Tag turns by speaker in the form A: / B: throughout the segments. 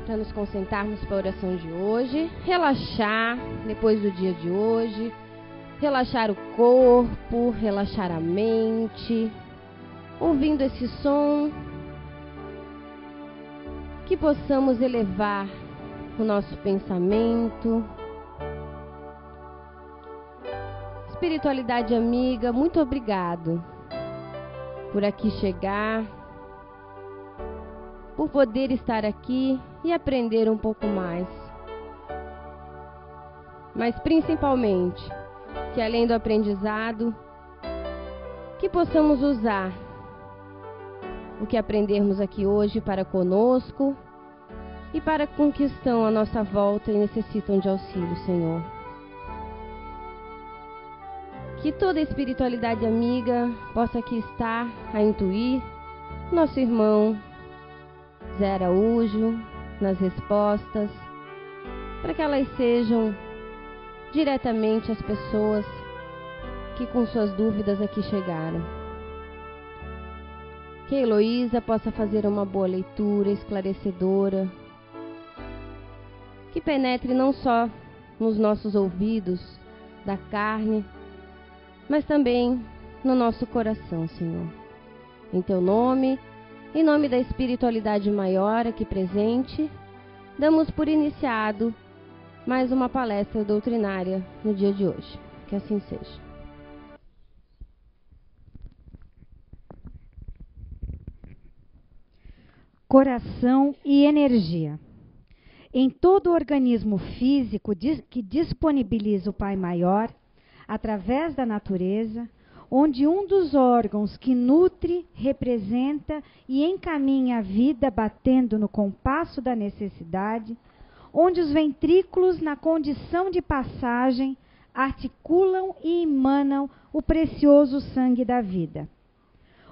A: para nos concentrarmos para a oração de hoje, relaxar depois do dia de hoje, relaxar o corpo, relaxar a mente, ouvindo esse som, que possamos elevar o nosso pensamento. Espiritualidade amiga, muito obrigado por aqui chegar, por poder estar aqui e aprender um pouco mais. Mas principalmente, que além do aprendizado, que possamos usar o que aprendermos aqui hoje para conosco e para com que estão à nossa volta e necessitam de auxílio, Senhor. Que toda a espiritualidade amiga possa aqui estar a intuir nosso irmão Zé Araújo nas respostas, para que elas sejam diretamente as pessoas que com suas dúvidas aqui chegaram. Que a Heloísa possa fazer uma boa leitura esclarecedora, que penetre não só nos nossos ouvidos da carne, mas também no nosso coração, Senhor. Em Teu nome, em nome da espiritualidade maior aqui presente, damos por iniciado mais uma palestra doutrinária no dia de hoje. Que assim seja.
B: Coração e energia. Em todo o organismo físico que disponibiliza o Pai Maior, através da natureza, onde um dos órgãos que nutre, representa e encaminha a vida batendo no compasso da necessidade, onde os ventrículos, na condição de passagem, articulam e emanam o precioso sangue da vida.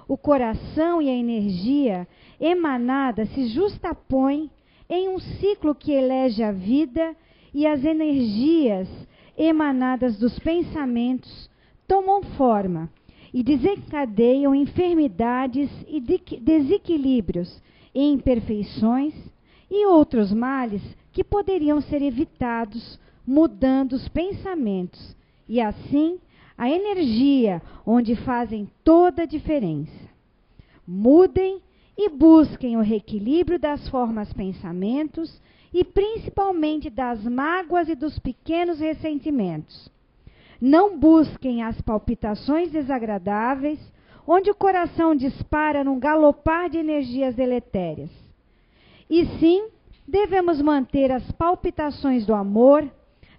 B: O coração e a energia emanada se justapõem em um ciclo que elege a vida, e as energias emanadas dos pensamentos tomam forma e desencadeiam enfermidades e desequilíbrios e imperfeições e outros males que poderiam ser evitados mudando os pensamentos, e assim a energia onde fazem toda a diferença. Mudem e busquem o reequilíbrio das formas pensamentos e principalmente das mágoas e dos pequenos ressentimentos. Não busquem as palpitações desagradáveis, onde o coração dispara num galopar de energias deletérias. E sim, devemos manter as palpitações do amor,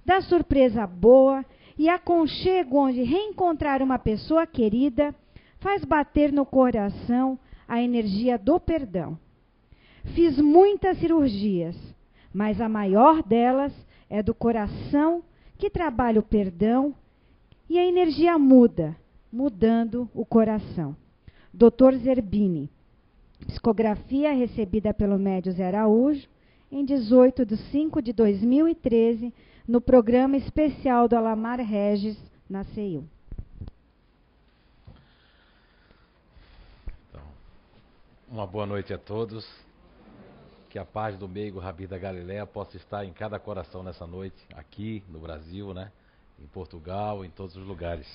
B: da surpresa boa e aconchego, onde reencontrar uma pessoa querida faz bater no coração a energia do perdão. Fiz muitas cirurgias, mas a maior delas é do coração, que trabalha o perdão, e a energia muda, mudando o coração. Dr. Zerbini. Psicografia recebida pelo médium Zé Araújo em 18/5/2013, no programa especial do Alamar Regis, na CEU.
C: Então, uma boa noite a todos. Que a paz do meigo Rabi da Galileia possa estar em cada coração nessa noite, aqui no Brasil, né? Em Portugal, em todos os lugares.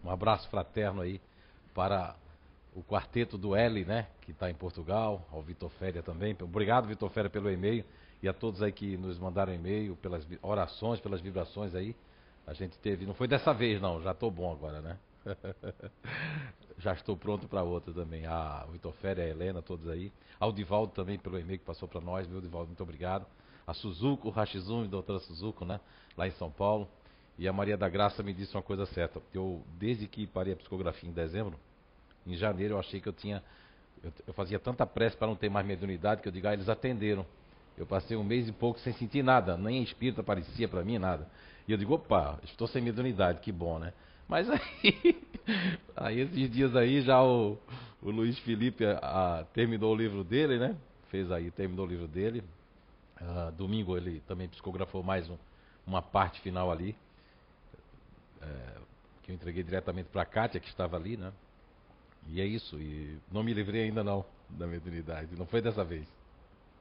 C: Um abraço fraterno aí para o quarteto do L, né? Que está em Portugal, ao Vitor Féria também. Obrigado, Vitor Féria, pelo e-mail, e a todos aí que nos mandaram e-mail, pelas orações, pelas vibrações aí. A gente teve, não foi dessa vez não, já estou bom agora, né? Já estou pronto para outra também. O Vitor Féria, a Helena, todos aí. Ao Divaldo também pelo e-mail que passou para nós, viu, Divaldo? Muito obrigado. A Suzuko, o Rashizumi, doutora Suzuko, né? Lá em São Paulo. E a Maria da Graça me disse uma coisa certa. Eu, desde que parei a psicografia em dezembro, em janeiro eu achei que eu fazia tanta pressa para não ter mais mediunidade, que eu digo, eles atenderam. Eu passei um mês e pouco sem sentir nada, nem espírito aparecia para mim, nada. E eu digo, opa, estou sem mediunidade, que bom, né? Mas aí esses dias aí já o Luiz Felipe terminou o livro dele, né? Terminou o livro dele. Domingo ele também psicografou mais uma parte final ali, que eu entreguei diretamente para a Kátia, que estava ali, né? E é isso, e não me livrei ainda não da mediunidade, não foi dessa vez,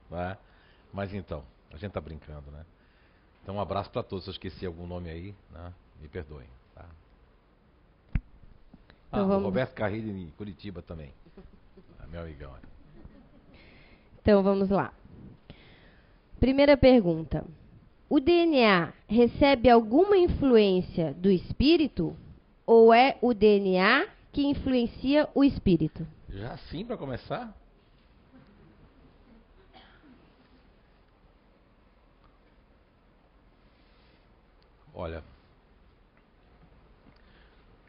C: né? Mas então, a gente tá brincando, né? Então um abraço para todos. Se eu esqueci algum nome aí, né? Me perdoem. Tá?
A: Então
C: O
A: vamos...
C: Roberto Carrilho em Curitiba também. Meu amigão.
A: Então vamos lá. Primeira pergunta. O DNA recebe alguma influência do espírito ou é o DNA que influencia o espírito?
C: Já sim, para começar? Olha,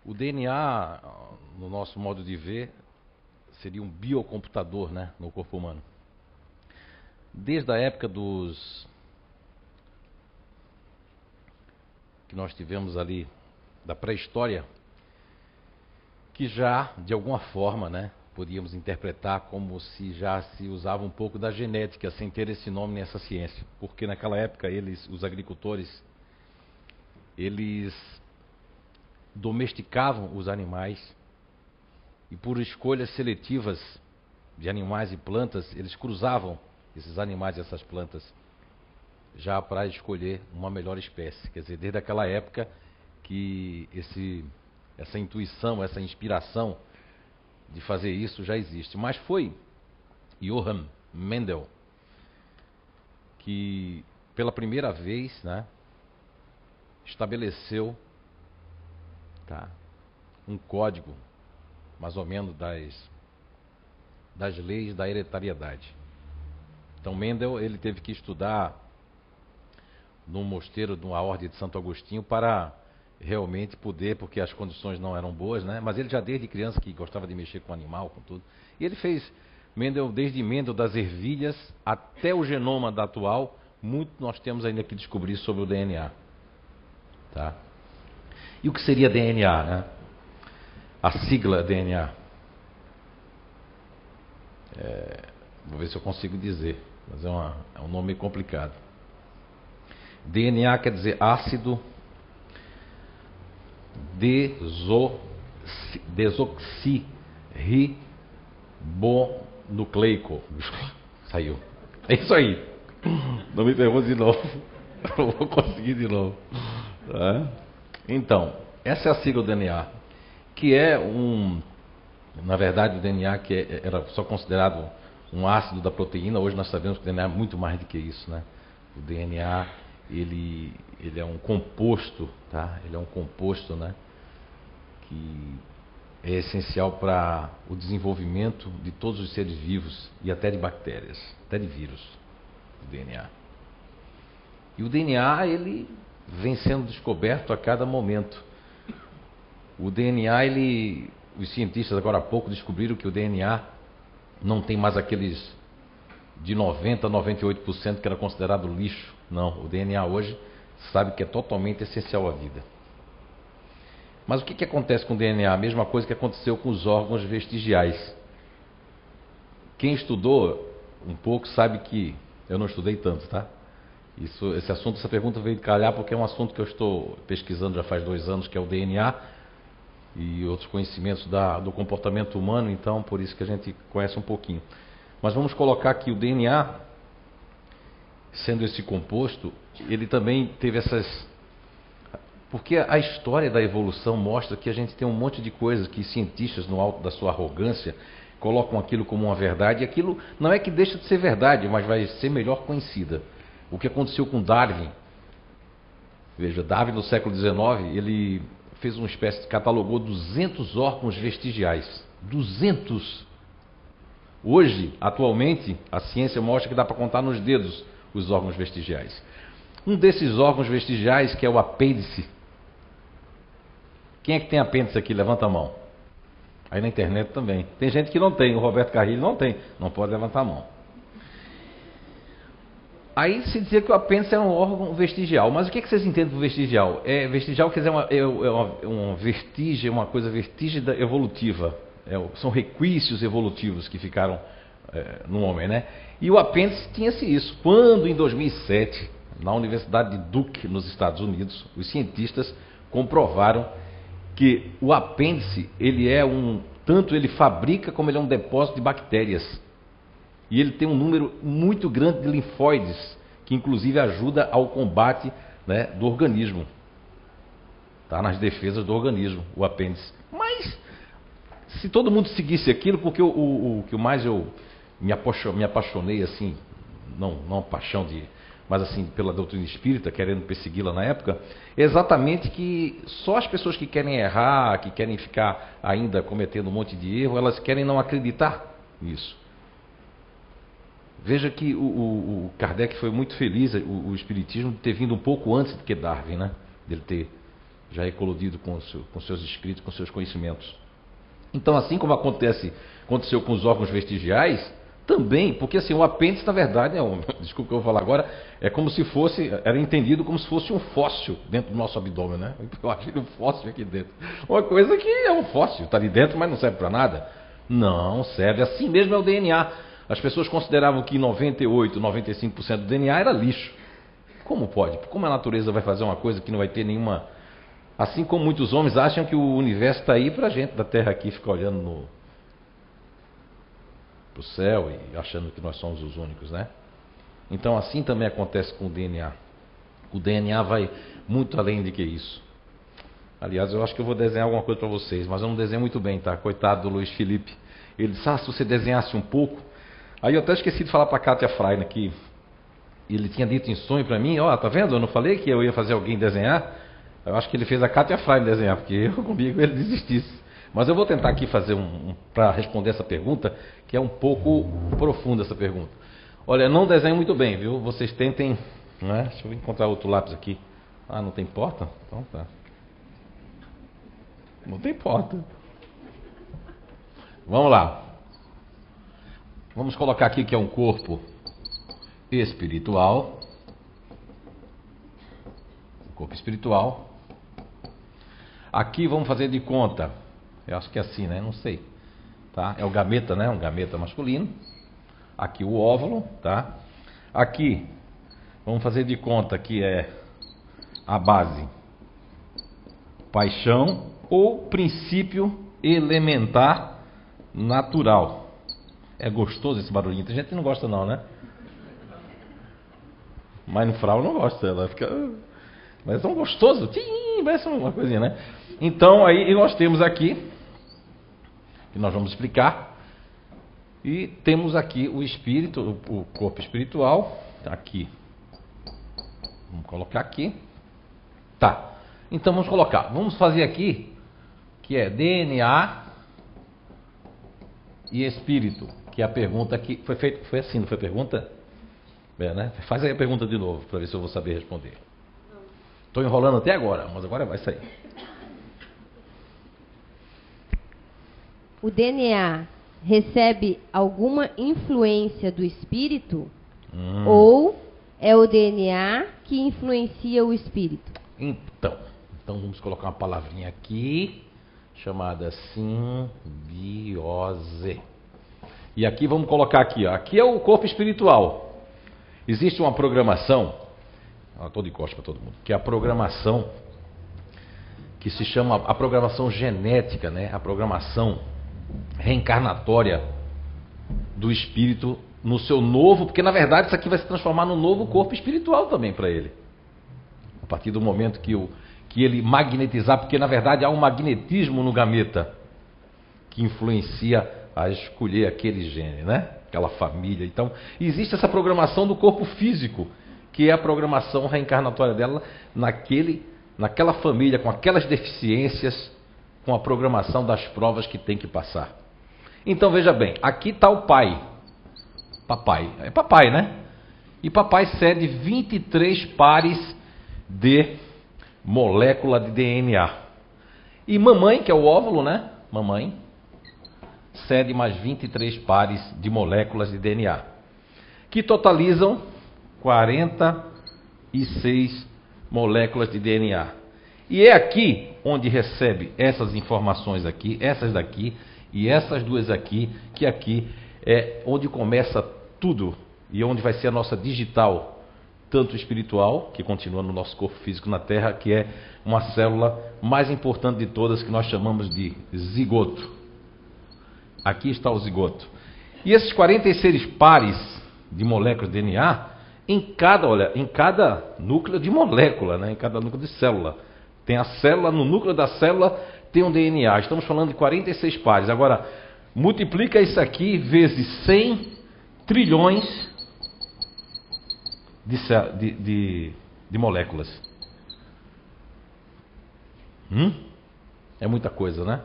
C: o DNA, no nosso modo de ver, seria um biocomputador, né, no corpo humano. Desde a época que nós tivemos ali, da pré-história, que já, de alguma forma, né, podíamos interpretar como se já se usava um pouco da genética, sem ter esse nome nessa ciência. Porque naquela época, os agricultores, eles domesticavam os animais e por escolhas seletivas de animais e plantas, eles cruzavam esses animais e essas plantas já para escolher uma melhor espécie. Quer dizer, desde aquela época que essa intuição, essa inspiração de fazer isso já existe. Mas foi Johann Mendel que, pela primeira vez, né, estabeleceu um código, mais ou menos, das leis da hereditariedade. Então Mendel, ele teve que estudar no mosteiro de uma ordem de Santo Agostinho para realmente poder, porque as condições não eram boas, né? Mas ele já desde criança que gostava de mexer com animal, com tudo. E ele fez desde Mendel das ervilhas até o genoma da atual, muito nós temos ainda que descobrir sobre o DNA. Tá? E o que seria DNA, né? A sigla DNA. Vou ver se eu consigo dizer, mas é um nome complicado. DNA quer dizer ácido desoxirribonucleico. Saiu. É isso aí. Não me pergunte de novo. Não vou conseguir de novo. Tá? Então, essa é a sigla do DNA, que é na verdade, o DNA que era só considerado um ácido da proteína. Hoje nós sabemos que o DNA é muito mais do que isso, né? O DNA, ele é um composto, tá? Ele é um composto, né, que é essencial para o desenvolvimento de todos os seres vivos e até de bactérias, até de vírus, o DNA. E o DNA, ele vem sendo descoberto a cada momento. O DNA, os cientistas agora há pouco descobriram que o DNA não tem mais aqueles de 90% a 98% que era considerado lixo. Não, o DNA hoje sabe que é totalmente essencial à vida. Mas o que acontece com o DNA? A mesma coisa que aconteceu com os órgãos vestigiais. Quem estudou um pouco sabe que eu não estudei tanto, tá? Essa pergunta veio de calhar porque é um assunto que eu estou pesquisando já faz 2 anos, que é o DNA e outros conhecimentos do comportamento humano, então por isso que a gente conhece um pouquinho. Mas vamos colocar que o DNA, sendo esse composto, ele também teve porque a história da evolução mostra que a gente tem um monte de coisas que cientistas, no alto da sua arrogância, colocam aquilo como uma verdade, e aquilo não é que deixa de ser verdade, mas vai ser melhor conhecida. O que aconteceu com Darwin? Veja, Darwin no século XIX, ele fez uma espécie, catalogou 200 órgãos vestigiais. 200! Hoje, atualmente, a ciência mostra que dá para contar nos dedos os órgãos vestigiais. Um desses órgãos vestigiais, que é o apêndice. Quem é que tem apêndice aqui? Levanta a mão. Aí na internet também. Tem gente que não tem, o Roberto Carrilho não tem. Não pode levantar a mão. Aí se dizia que o apêndice era um órgão vestigial. Mas o que vocês entendem por vestigial? Vestigial quer dizer uma vestígio, uma coisa vestígida evolutiva. São requisitos evolutivos que ficaram no homem, né? E o apêndice tinha-se isso. Quando em 2007, na Universidade de Duke, nos Estados Unidos, os cientistas comprovaram que o apêndice, tanto ele fabrica como ele é um depósito de bactérias.
D: E ele tem um número muito grande de linfóides, que inclusive ajuda ao combate, né, do organismo. Está nas defesas do organismo, o apêndice. Mas, se todo mundo seguisse aquilo, porque o que mais eu me apaixonei, assim, não paixão de... mas assim, pela doutrina espírita, querendo persegui-la na época, é exatamente que só as pessoas que querem errar, que querem ficar ainda cometendo um monte de erro, elas querem não acreditar nisso. Veja que o Kardec foi muito feliz, o Espiritismo, de ter vindo um pouco antes do que Darwin, né? Dele ter já eclodido com seus escritos, com seus conhecimentos. Então, assim como aconteceu com os órgãos vestigiais, também, porque assim, o apêndice, na verdade, desculpa o que eu vou falar agora, é como se fosse, era entendido como se fosse um fóssil dentro do nosso abdômen, né? Eu achei um fóssil aqui dentro. Uma coisa que é um fóssil, está ali dentro, mas não serve para nada. Não serve, assim mesmo é o DNA. As pessoas consideravam que 98, 95% do DNA era lixo. Como pode? Como a natureza vai fazer uma coisa que não vai ter nenhuma... Assim como muitos homens acham que o universo está aí para a gente da Terra aqui ficar olhando para o céu e achando que nós somos os únicos, né? Então assim também acontece com o DNA. O DNA vai muito além de que isso. Aliás, eu acho que eu vou desenhar alguma coisa para vocês, mas eu não desenho muito bem, tá? Coitado do Luiz Felipe. Ele disse, se você desenhasse um pouco... Aí eu até esqueci de falar para a Kátia Freina que ele tinha dito em sonho para mim, tá vendo? Eu não falei que eu ia fazer alguém desenhar? Eu acho que ele fez a Kátia Freina desenhar, porque eu comigo ele desistisse. Mas eu vou tentar aqui fazer para responder essa pergunta, que é um pouco profunda essa pergunta. Olha, não desenho muito bem, viu? Vocês tentem, né? Deixa eu encontrar outro lápis aqui. Não tem porta? Então tá. Não tem porta. Vamos lá. Vamos colocar aqui que é um corpo espiritual. Corpo espiritual. Aqui vamos fazer de conta. Eu acho que é assim, né? Não sei. Tá? É o gameta, né? Um gameta masculino. Aqui o óvulo, tá? Aqui vamos fazer de conta que é a base. Paixão ou princípio elementar natural. É gostoso esse barulhinho. Tem gente que não gosta não, né? Mas no frau não gosta. Ela fica... Mas é tão gostoso. Parece uma coisinha, né? Então, aí nós temos aqui, que nós vamos explicar. E temos aqui o espírito, o corpo espiritual. Aqui. Vamos colocar aqui. Tá. Então, vamos colocar. Vamos fazer aqui, que é DNA e espírito. Que é a pergunta que foi feita. Foi assim, não foi pergunta? Né? Faz aí a pergunta de novo, para ver se eu vou saber responder. Estou enrolando até agora, mas agora vai sair.
A: O DNA recebe alguma influência do espírito? Ou é o DNA que influencia o espírito?
D: Então vamos colocar uma palavrinha aqui, chamada simbiose. E aqui vamos colocar aqui, ó. Aqui é o corpo espiritual. Existe uma programação, estou de costas para todo mundo, que é a programação que se chama a programação genética, né? A programação reencarnatória do espírito no seu novo, porque na verdade isso aqui vai se transformar num novo corpo espiritual também para ele. A partir do momento que ele magnetizar, porque na verdade há um magnetismo no gameta que influencia a escolher aquele gene, né? Aquela família. Então, existe essa programação do corpo físico, que é a programação reencarnatória dela naquela família, com aquelas deficiências, com a programação das provas que tem que passar. Então, veja bem, aqui está o pai. Papai. É papai, né? E papai cede 23 pares de molécula de DNA. E mamãe, que é o óvulo, né? Mamãe cede mais 23 pares de moléculas de DNA, que totalizam 46 moléculas de DNA. E é aqui onde recebe essas informações aqui, essas daqui e essas duas aqui, que aqui é onde começa tudo e onde vai ser a nossa digital, tanto espiritual, que continua no nosso corpo físico na Terra, que é uma célula mais importante de todas, que nós chamamos de zigoto. Aqui está o zigoto. E esses 46 pares de moléculas de DNA, em cada núcleo de molécula, né? Em cada núcleo de célula. Tem a célula, no núcleo da célula tem um DNA. Estamos falando de 46 pares. Agora, multiplica isso aqui vezes 100 trilhões de moléculas. É muita coisa, né?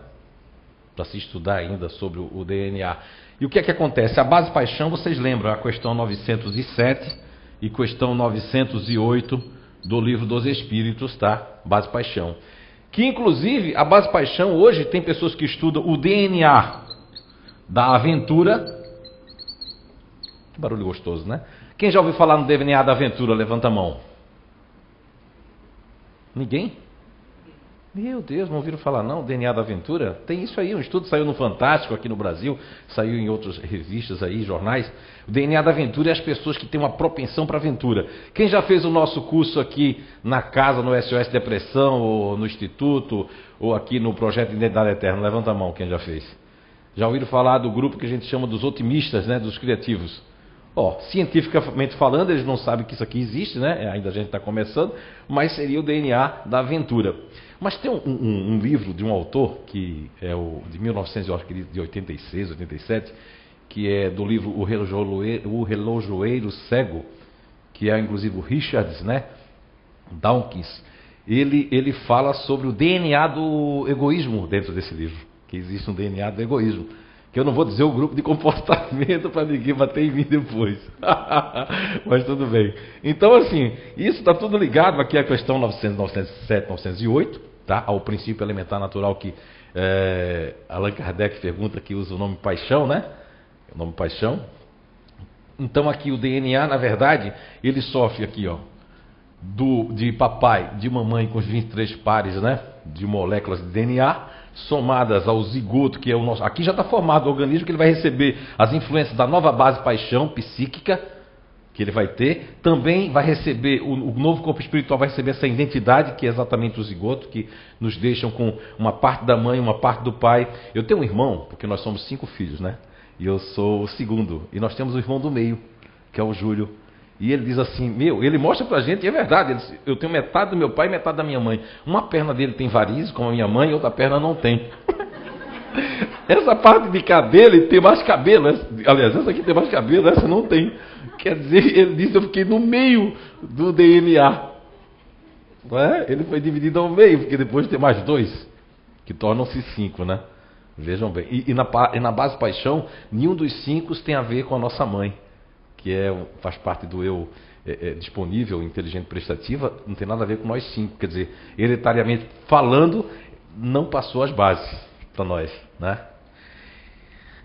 D: Para se estudar ainda sobre o DNA. E o que é que acontece? A base paixão, vocês lembram, a questão 907 e questão 908 do Livro dos Espíritos, tá? Base paixão. Que inclusive, a base paixão hoje tem pessoas que estudam o DNA da aventura. Que barulho gostoso, né? Quem já ouviu falar no DNA da aventura? Levanta a mão. Ninguém? Meu Deus, não ouviram falar não? DNA da aventura? Tem isso aí, um estudo saiu no Fantástico aqui no Brasil, saiu em outras revistas aí, jornais. O DNA da aventura é as pessoas que têm uma propensão para aventura. Quem já fez o nosso curso aqui na casa, no SOS Depressão, ou no Instituto, ou aqui no Projeto de Identidade Eterna? Levanta a mão quem já fez. Já ouviram falar do grupo que a gente chama dos otimistas, né, dos criativos? Cientificamente falando, eles não sabem que isso aqui existe, né? Ainda a gente está começando, mas seria o DNA da aventura. Mas tem um livro de um autor, que é o de 1986, 87, que é do livro O Relojoeiro Cego, que é inclusive o Richard, né, Dawkins. Ele fala sobre o DNA do egoísmo dentro desse livro, que existe um DNA do egoísmo. Que eu não vou dizer o grupo de comportamento para ninguém bater em mim depois. Mas tudo bem. Então, assim, isso está tudo ligado aqui à questão 907, 908, tá? Ao princípio elementar natural que Allan Kardec pergunta, que usa o nome paixão, né? O nome paixão. Então, aqui o DNA, na verdade, ele sofre aqui, ó, de papai, de mamãe com os 23 pares, né? De moléculas de DNA. Somadas ao zigoto, que é o nosso. Aqui já está formado o organismo, que ele vai receber as influências da nova base paixão psíquica, que ele vai ter. Também vai receber, o novo corpo espiritual vai receber essa identidade, que é exatamente o zigoto, que nos deixam com uma parte da mãe, uma parte do pai. Eu tenho um irmão, porque nós somos 5 filhos, né? E eu sou o segundo. E nós temos o irmão do meio, que é o Júlio. E ele diz assim, ele mostra pra gente, e é verdade, ele diz, eu tenho metade do meu pai e metade da minha mãe. Uma perna dele tem varizes, como a minha mãe, e outra perna não tem. Essa parte de cá dele tem mais cabelo, aliás, essa aqui tem mais cabelo, essa não tem. Quer dizer, ele diz, eu fiquei no meio do DNA. Não é? Ele foi dividido ao meio, porque depois tem mais 2, que tornam-se 5, né? Vejam bem. E na base paixão, nenhum dos 5 tem a ver com a nossa mãe, que faz parte do eu disponível, inteligente, prestativa, não tem nada a ver com nós 5. Quer dizer, hereditariamente falando, não passou as bases para nós, né?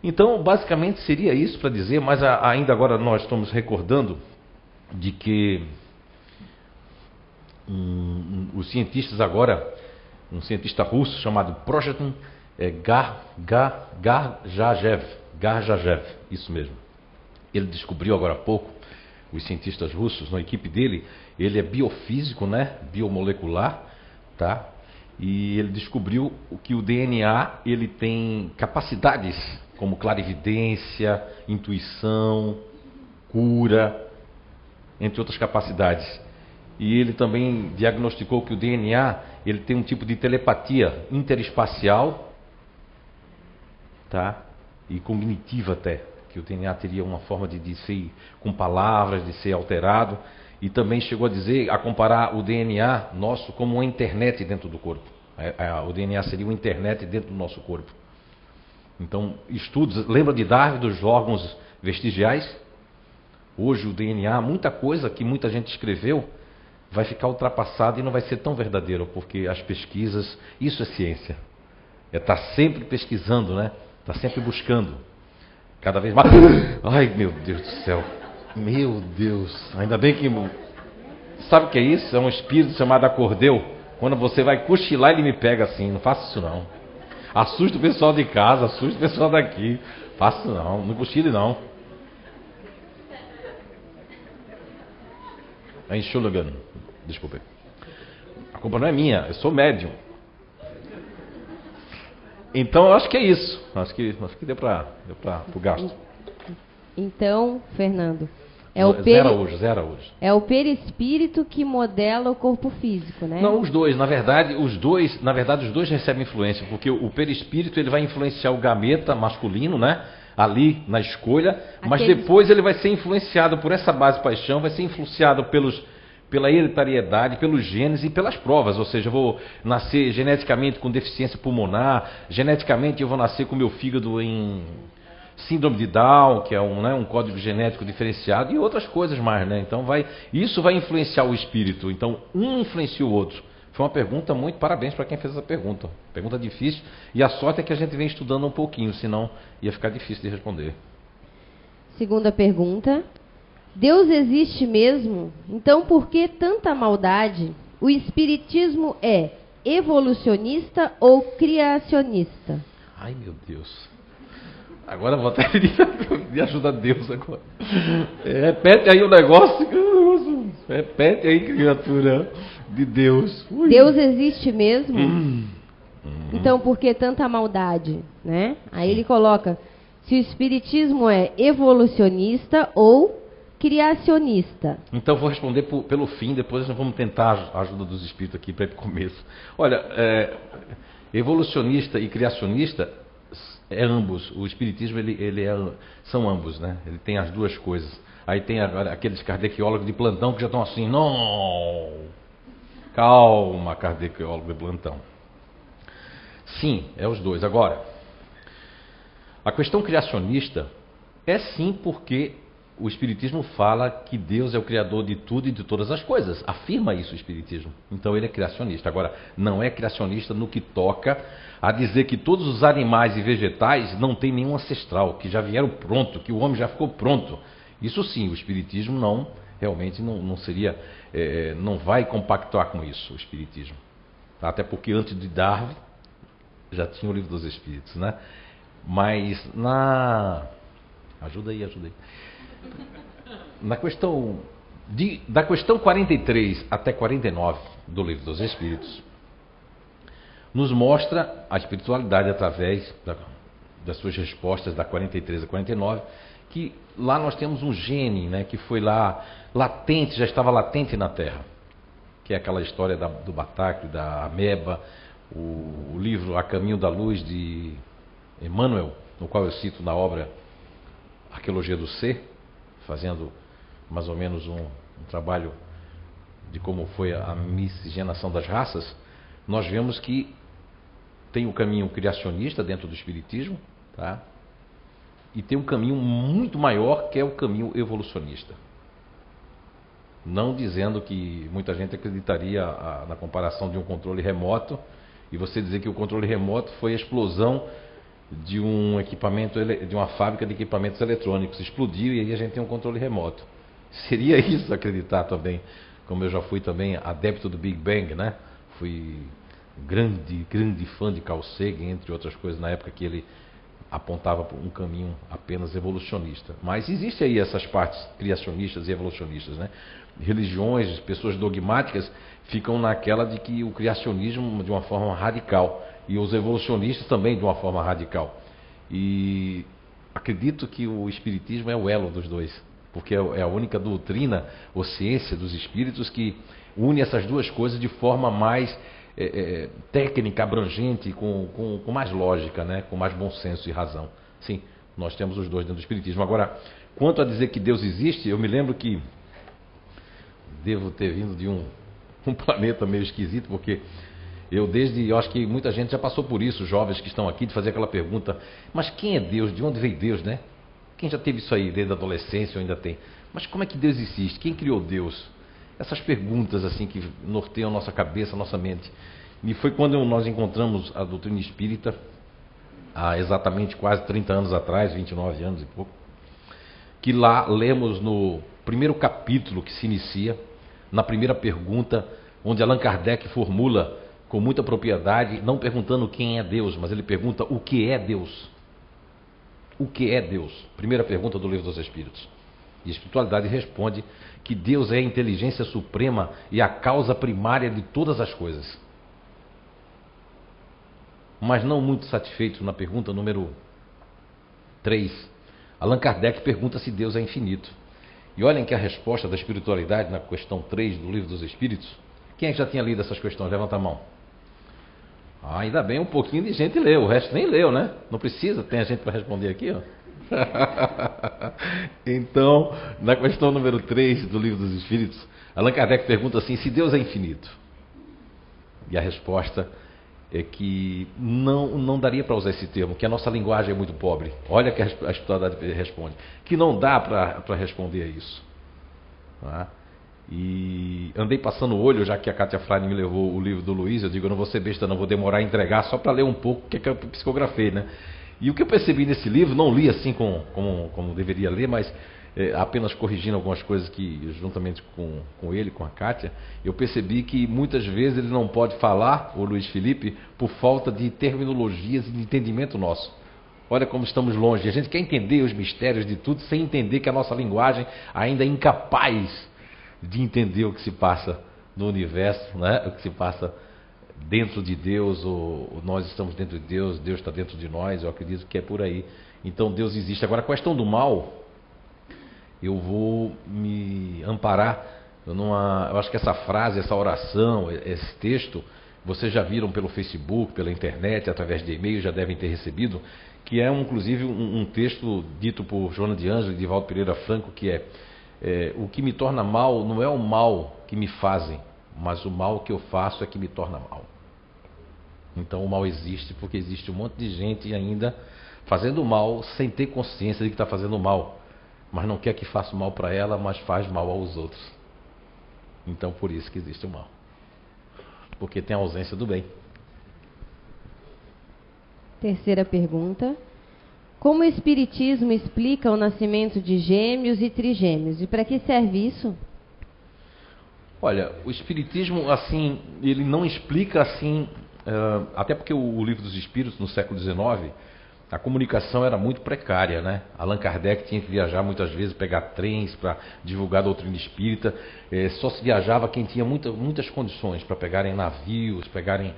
D: Então, basicamente seria isso para dizer, mas ainda agora nós estamos recordando de que os cientistas agora, um cientista russo chamado Projetin Garjajev, isso mesmo. Ele descobriu agora há pouco, os cientistas russos, na equipe dele, ele é biofísico, né? Biomolecular, tá? E ele descobriu que o DNA ele tem capacidades como clarividência, intuição, cura, entre outras capacidades. E ele também diagnosticou que o DNA ele tem um tipo de telepatia interespacial, tá? E cognitiva até. Que o DNA teria uma forma de ser com palavras, de ser alterado, e também chegou a comparar o DNA nosso como uma internet dentro do corpo. O DNA seria uma internet dentro do nosso corpo. Então, estudos, lembra de Darwin, dos órgãos vestigiais? Hoje o DNA, muita coisa que muita gente escreveu, vai ficar ultrapassada e não vai ser tão verdadeiro, porque as pesquisas, isso é ciência. Está sempre pesquisando, né? Está sempre buscando. Cada vez mais. Ai, meu Deus do céu. Meu Deus. Ainda bem que. Sabe o que é isso? É um espírito chamado acordeu. Quando você vai cochilar, ele me pega assim. Não faça isso não. Assusta o pessoal de casa, assusta o pessoal daqui. Faça isso não. Não cochile não. É Enxulogan. Desculpe. A culpa não é minha. Eu sou médium. Então eu acho que é isso. Acho que deu para o gasto.
A: Então, Fernando,
C: Zé Araújo.
A: É o perispírito que modela o corpo físico, né?
C: Não, os dois. Na verdade, os dois recebem influência, porque o perispírito ele vai influenciar o gameta masculino, né? Ali na escolha, mas depois ele vai ser influenciado por essa base paixão, vai ser influenciado pela hereditariedade, pelos genes e pelas provas. Ou seja, eu vou nascer geneticamente com deficiência pulmonar, geneticamente eu vou nascer com meu fígado em síndrome de Down, que é um código genético diferenciado, e outras coisas mais, né? Então isso vai influenciar o espírito. Então um influencia o outro. Foi uma pergunta muito, parabéns para quem fez essa pergunta. Pergunta difícil, e a sorte é que a gente vem estudando um pouquinho, senão ia ficar difícil de responder.
A: Segunda pergunta. Deus existe mesmo? Então por que tanta maldade? O espiritismo é evolucionista ou criacionista?
C: Ai, meu Deus. Agora vou até pedir ajuda a Deus agora. Repete aí o negócio. Repete aí, criatura de Deus. Ui.
A: Deus existe mesmo? Então por que tanta maldade? Né? Aí ele coloca se o espiritismo é evolucionista ou criacionista.
C: Então vou responder pelo fim, depois nós vamos tentar a ajuda dos espíritos aqui para o começo. Olha, evolucionista e criacionista é ambos. O espiritismo são ambos, né? Ele tem as duas coisas. Aí tem aqueles kardeciólogos de plantão que já estão assim, não, calma, kardeciólogo de plantão. Sim, é os dois. Agora, a questão criacionista é sim porque o espiritismo fala que Deus é o criador de tudo e de todas as coisas. Afirma isso o espiritismo. Então ele é criacionista. Agora, não é criacionista no que toca a dizer que todos os animais e vegetais não têm nenhum ancestral, que já vieram pronto, que o homem já ficou pronto. Isso sim, o espiritismo realmente não seria, não vai compactuar com isso, o espiritismo. Até porque antes de Darwin já tinha o Livro dos Espíritos, né? Mas ajuda aí. Na questão da questão 43 até 49 do Livro dos Espíritos, nos mostra a espiritualidade através das suas respostas da 43 a 49, que lá nós temos um gene, né, que foi lá latente, já estava latente na Terra, que é aquela história do Batáquio, da ameba, o livro A Caminho da Luz de Emmanuel, no qual eu cito na obra Arqueologia do Ser, fazendo mais ou menos um trabalho de como foi a miscigenação das raças. Nós vemos que tem o caminho criacionista dentro do espiritismo, tá? E tem um caminho muito maior, que é o caminho evolucionista. Não dizendo que muita gente acreditaria na comparação de um controle remoto, e você dizer que o controle remoto foi a explosão de um equipamento, de uma fábrica de equipamentos eletrônicos. Explodiu e aí a gente tem um controle remoto. Seria isso acreditar também, como eu já fui também adepto do Big Bang, né? Fui grande fã de Carl Sagan, entre outras coisas, na época que ele apontava por um caminho apenas evolucionista. Mas existe aí essas partes criacionistas e evolucionistas, né? Religiões, pessoas dogmáticas ficam naquela de que o criacionismo de uma forma radical e os evolucionistas também de uma forma radical. E acredito que o espiritismo é o elo dos dois, porque é a única doutrina ou ciência dos espíritos que une essas duas coisas de forma mais técnica, abrangente, com mais lógica, né? Com mais bom senso e razão. Sim, nós temos os dois dentro do espiritismo. Agora, quanto a dizer que Deus existe, eu me lembro que devo ter vindo de um planeta meio esquisito, porque eu acho que muita gente já passou por isso, jovens que estão aqui, de fazer aquela pergunta, mas quem é Deus? De onde veio Deus, né? Quem já teve isso aí desde a adolescência ou ainda tem? Mas como é que Deus existe? Quem criou Deus? Essas perguntas assim que norteiam a nossa cabeça, a nossa mente. E foi quando nós encontramos a doutrina espírita, há exatamente quase 30 anos atrás, 29 anos e pouco, que lá lemos no primeiro capítulo que se inicia, na primeira pergunta, onde Allan Kardec formula com muita propriedade, não perguntando quem é Deus, mas ele pergunta o que é Deus. O que é Deus? Primeira pergunta do Livro dos Espíritos. E a espiritualidade responde que Deus é a inteligência suprema e a causa primária de todas as coisas. Mas não muito satisfeito na pergunta número 3,
D: Allan Kardec pergunta se Deus é infinito. E olhem que a resposta da espiritualidade na questão 3 do Livro dos Espíritos. Quem é que já tinha lido essas questões? Levanta a mão. Ainda bem, um pouquinho de gente leu, o resto nem leu, né? Não precisa, tem a gente para responder aqui, ó. Então, na questão número 3 do Livro dos Espíritos, Allan Kardec pergunta assim, se Deus é infinito? E a resposta é que não daria para usar esse termo, que a nossa linguagem é muito pobre. Olha que a espiritualidade responde, que não dá para responder a isso. Tá? E andei passando o olho, já que a Kátia Freire me levou o livro do Luiz, eu digo, eu não vou ser besta, não vou demorar a entregar, só para ler um pouco, que eu psicografei, né? E o que eu percebi nesse livro, não li assim como deveria ler, mas apenas corrigindo algumas coisas que, juntamente com ele, com a Kátia, eu percebi que muitas vezes ele não pode falar, o Luiz Felipe, por falta de terminologias e de entendimento nosso. Olha como estamos longe. A gente quer entender os mistérios de tudo sem entender que a nossa linguagem ainda é incapaz de entender o que se passa no universo, né? O que se passa dentro de Deus, ou nós estamos dentro de Deus, Deus está dentro de nós, eu acredito que é por aí. Então Deus existe. Agora, a questão do mal, eu vou me amparar eu acho que essa frase, essa oração, esse texto, vocês já viram pelo Facebook, pela internet, através de e-mail, já devem ter recebido, que é inclusive um texto dito por Joana de Ângelo e Divaldo Pereira Franco, que o que me torna mal não é o mal que me fazem, mas o mal que eu faço é que me torna mal. Então o mal existe porque existe um monte de gente ainda fazendo mal sem ter consciência de que está fazendo mal, mas não quer que faça mal para ela, mas faz mal aos outros. Então por isso que existe o mal, porque tem a ausência do bem.
A: Terceira pergunta. Como o Espiritismo explica o nascimento de gêmeos e trigêmeos? E para que serve isso?
D: Olha, o Espiritismo, assim, ele não explica assim, até porque o Livro dos Espíritos, no século XIX, a comunicação era muito precária, né? Allan Kardec tinha que viajar muitas vezes, pegar trens para divulgar a doutrina espírita. Só se viajava quem tinha muitas condições para pegarem navios, pegarem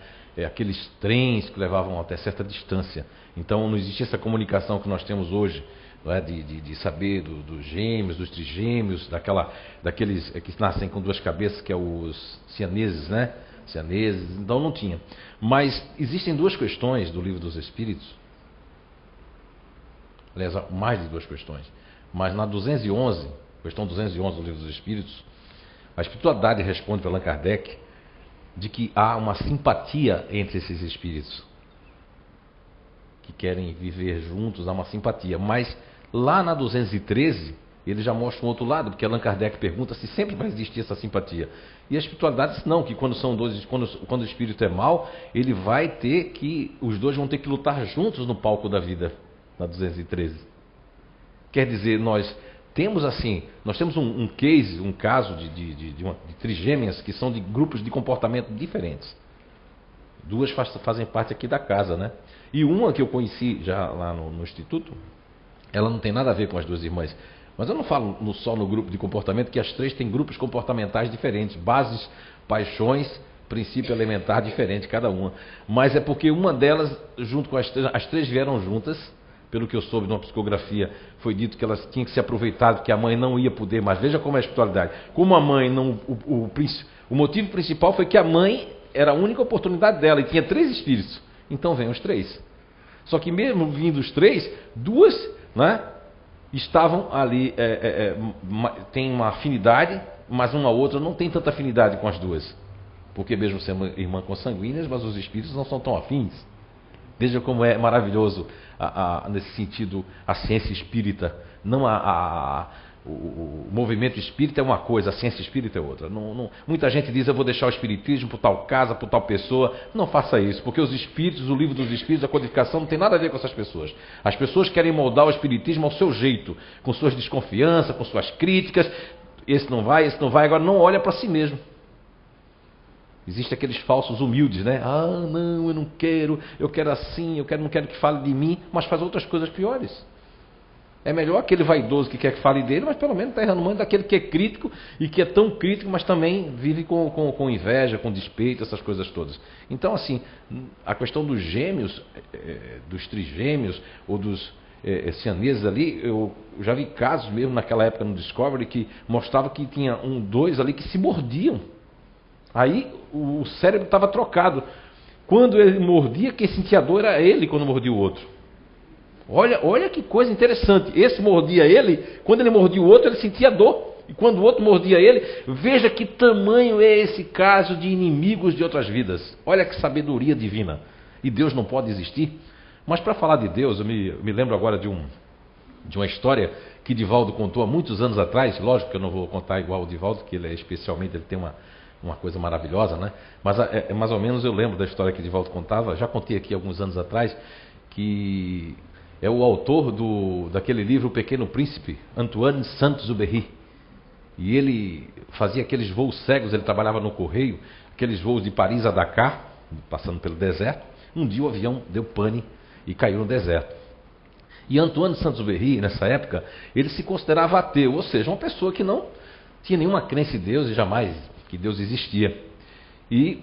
D: aqueles trens que levavam até certa distância. Então não existia essa comunicação que nós temos hoje, não é? de saber dos gêmeos, dos trigêmeos, daqueles que nascem com duas cabeças, que é os sianeses, né? Sianeses, então não tinha. Mas existem duas questões do Livro dos Espíritos, aliás, mais de duas questões, mas na 211, questão 211 do Livro dos Espíritos, a espiritualidade responde para Allan Kardec de que há uma simpatia entre esses espíritos que querem viver juntos, há uma simpatia. Mas lá na 213, ele já mostra um outro lado, porque Allan Kardec pergunta se sempre vai existir essa simpatia. E a espiritualidade diz não, que quando o espírito é mau, ele vai ter que, os dois vão ter que lutar juntos no palco da vida, na 213. Quer dizer, nós temos um case, um caso de trigêmeas que são de grupos de comportamento diferentes. Duas fazem parte aqui da casa, né? E uma que eu conheci já lá no Instituto, ela não tem nada a ver com as duas irmãs. Mas eu não falo só no grupo de comportamento, que as três têm grupos comportamentais diferentes, bases, paixões, princípio elementar diferente cada uma. Mas é porque uma delas, junto com as três vieram juntas. Pelo que eu soube numa psicografia, foi dito que elas tinham que se aproveitar, que a mãe não ia poder, mas veja como é a espiritualidade. Como a mãe não. O motivo principal foi que a mãe era a única oportunidade dela e tinha três espíritos. Então vem os três. Só que mesmo vindo os três, duas, né, estavam ali, tem uma afinidade, mas uma outra não tem tanta afinidade com as duas. Porque mesmo sendo irmãs consanguíneas, mas os espíritos não são tão afins. Veja como é maravilhoso, nesse sentido, a ciência espírita. Não o movimento espírita é uma coisa, a ciência espírita é outra. Muita gente diz, eu vou deixar o espiritismo por tal casa, por tal pessoa. Não faça isso, porque os espíritos, o livro dos espíritos, a codificação, não tem nada a ver com essas pessoas. As pessoas querem moldar o espiritismo ao seu jeito, com suas desconfianças, com suas críticas. Esse não vai, agora não olha para si mesmo. Existem aqueles falsos humildes, né? Ah, não, eu não quero, eu quero assim, não quero que fale de mim, mas faz outras coisas piores. É melhor aquele vaidoso que quer que fale dele, mas pelo menos está errando muito daquele que é crítico e que é tão crítico, mas também vive com inveja, com despeito, essas coisas todas. Então, assim, a questão dos gêmeos, dos trigêmeos ou dos cianeses ali, eu já vi casos mesmo naquela época no Discovery que mostrava que tinha dois ali que se mordiam. Aí o cérebro estava trocado. Quando ele mordia, quem sentia dor era ele quando mordia o outro. Olha que coisa interessante. Esse mordia ele, quando ele mordia o outro, ele sentia dor. E quando o outro mordia ele, veja que tamanho é esse caso de inimigos de outras vidas. Olha que sabedoria divina. E Deus não pode existir. Mas para falar de Deus, eu me lembro agora de uma história que Divaldo contou há muitos anos atrás. Lógico que eu não vou contar igual o Divaldo, que ele ele tem uma coisa maravilhosa, né? Mas mais ou menos eu lembro da história que Divaldo contava. Já contei aqui alguns anos atrás, que é o autor daquele livro O Pequeno Príncipe, Antoine Saint-Exupéry. E ele fazia aqueles voos cegos, ele trabalhava no correio, aqueles voos de Paris a Dakar, passando pelo deserto. Um dia o avião deu pane e caiu no deserto. E Antoine Saint-Exupéry, nessa época, ele se considerava ateu, ou seja, uma pessoa que não tinha nenhuma crença em Deus e jamais que Deus existia. E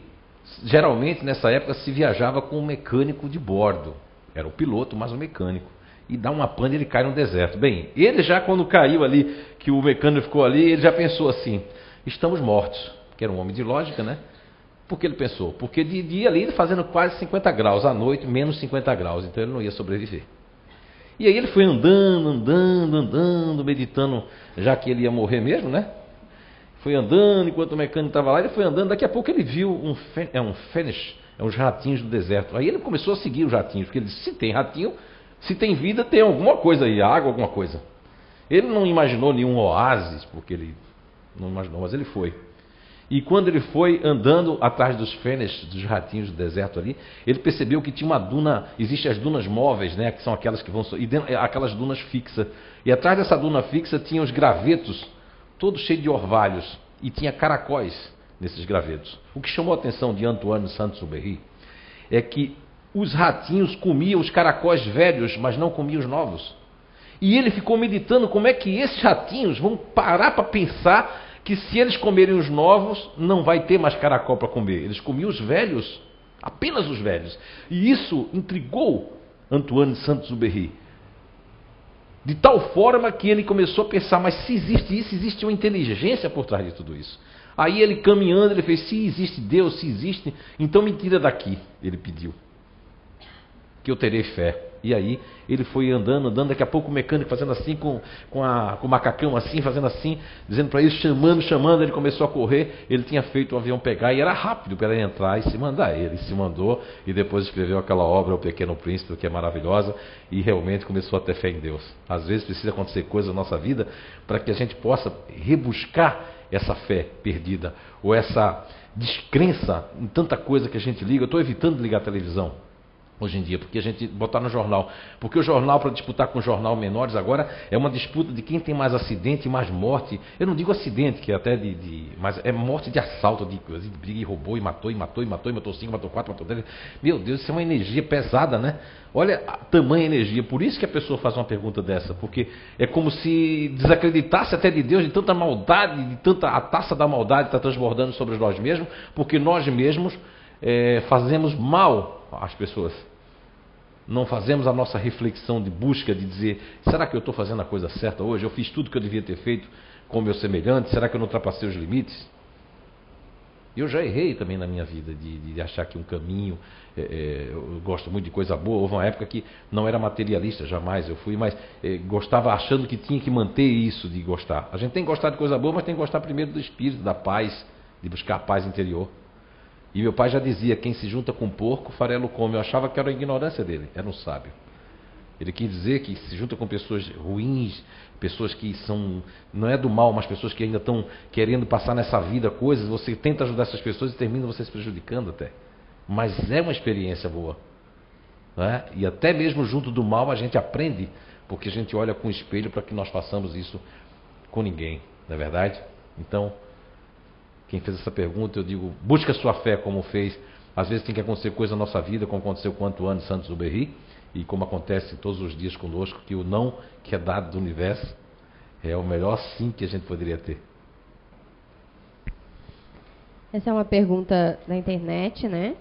D: geralmente nessa época se viajava com um mecânico de bordo. Era o piloto, mas o mecânico. E dá uma pane e ele cai no deserto. Bem, ele já quando caiu ali, que o mecânico ficou ali, ele já pensou assim, estamos mortos. Que era um homem de lógica, né? Por que ele pensou? Porque de dia ali fazendo quase 50 graus, à noite menos 50 graus, então ele não ia sobreviver. E aí ele foi andando, meditando, já que ele ia morrer mesmo, né? Foi andando, enquanto o mecânico estava lá, ele foi andando, daqui a pouco ele viu uns ratinhos do deserto. Aí ele começou a seguir os ratinhos, porque ele disse, se tem ratinho, se tem vida, tem alguma coisa aí, água, alguma coisa. Ele não imaginou nenhum oásis, porque ele não imaginou, mas ele foi. E quando ele foi andando atrás dos fênix, dos ratinhos do deserto ali, ele percebeu que tinha uma duna, existem as dunas móveis, né, que são aquelas que vão, e dentro, aquelas dunas fixas. E atrás dessa duna fixa tinha os gravetos, todos cheios de orvalhos, e tinha caracóis nesses gravetos. O que chamou a atenção de Antoine Saint-Exupéry é que os ratinhos comiam os caracóis velhos, mas não comiam os novos. E ele ficou meditando como é que esses ratinhos vão parar para pensar que se eles comerem os novos, não vai ter mais caracol para comer. Eles comiam os velhos, apenas os velhos. E isso intrigou Antoine Saint-Exupéry. De tal forma que ele começou a pensar, mas se existe isso, existe uma inteligência por trás de tudo isso. Aí ele caminhando, ele fez, se existe Deus, se existe, então me tira daqui, ele pediu. Que eu terei fé. E aí ele foi andando, daqui a pouco o mecânico fazendo assim com o macacão assim, fazendo assim, dizendo para ele, chamando, ele começou a correr, ele tinha feito o avião pegar e era rápido para ele entrar e se mandar. Ele se mandou e depois escreveu aquela obra, O Pequeno Príncipe, que é maravilhosa, e realmente começou a ter fé em Deus. Às vezes precisa acontecer coisa na nossa vida para que a gente possa rebuscar essa fé perdida, ou essa descrença em tanta coisa que a gente liga. Eu estou evitando ligar a televisão hoje em dia, porque a gente botar no jornal, porque o jornal, para disputar com o jornal menores agora, é uma disputa de quem tem mais acidente e mais morte. Eu não digo acidente, que é até mas é morte de assalto, de briga, e roubou, e matou 5, matou 4, matou 10. Meu Deus, isso é uma energia pesada, né? Olha a tamanha energia. Por isso que a pessoa faz uma pergunta dessa, porque é como se desacreditasse até de Deus, de tanta maldade, a taça da maldade está transbordando sobre nós mesmos, porque nós mesmos fazemos mal às pessoas. Não fazemos a nossa reflexão de busca, de dizer, será que eu estou fazendo a coisa certa hoje? Eu fiz tudo que eu devia ter feito com o meu semelhante? Será que eu não ultrapassei os limites? Eu já errei também na minha vida, de achar que um caminho, eu gosto muito de coisa boa. Houve uma época que não era materialista, jamais eu fui, mas gostava achando que tinha que manter isso de gostar. A gente tem que gostar de coisa boa, mas tem que gostar primeiro do espírito, da paz, de buscar a paz interior. E meu pai já dizia, quem se junta com porco, farelo come. Eu achava que era a ignorância dele, era um sábio. Ele quis dizer que se junta com pessoas ruins, pessoas que são, não é do mal, mas pessoas que ainda estão querendo passar nessa vida coisas, você tenta ajudar essas pessoas e termina você se prejudicando até. Mas é uma experiência boa. Não é? E até mesmo junto do mal a gente aprende, porque a gente olha com o espelho para que nós façamos isso com ninguém, não é verdade? Então, quem fez essa pergunta, eu digo, busca a sua fé como fez. Às vezes tem que acontecer coisa na nossa vida, como aconteceu com Antoine Saint-Exupéry, e como acontece todos os dias conosco, que o não que é dado do universo é o melhor sim que a gente poderia ter.
A: Essa é uma pergunta da internet, né?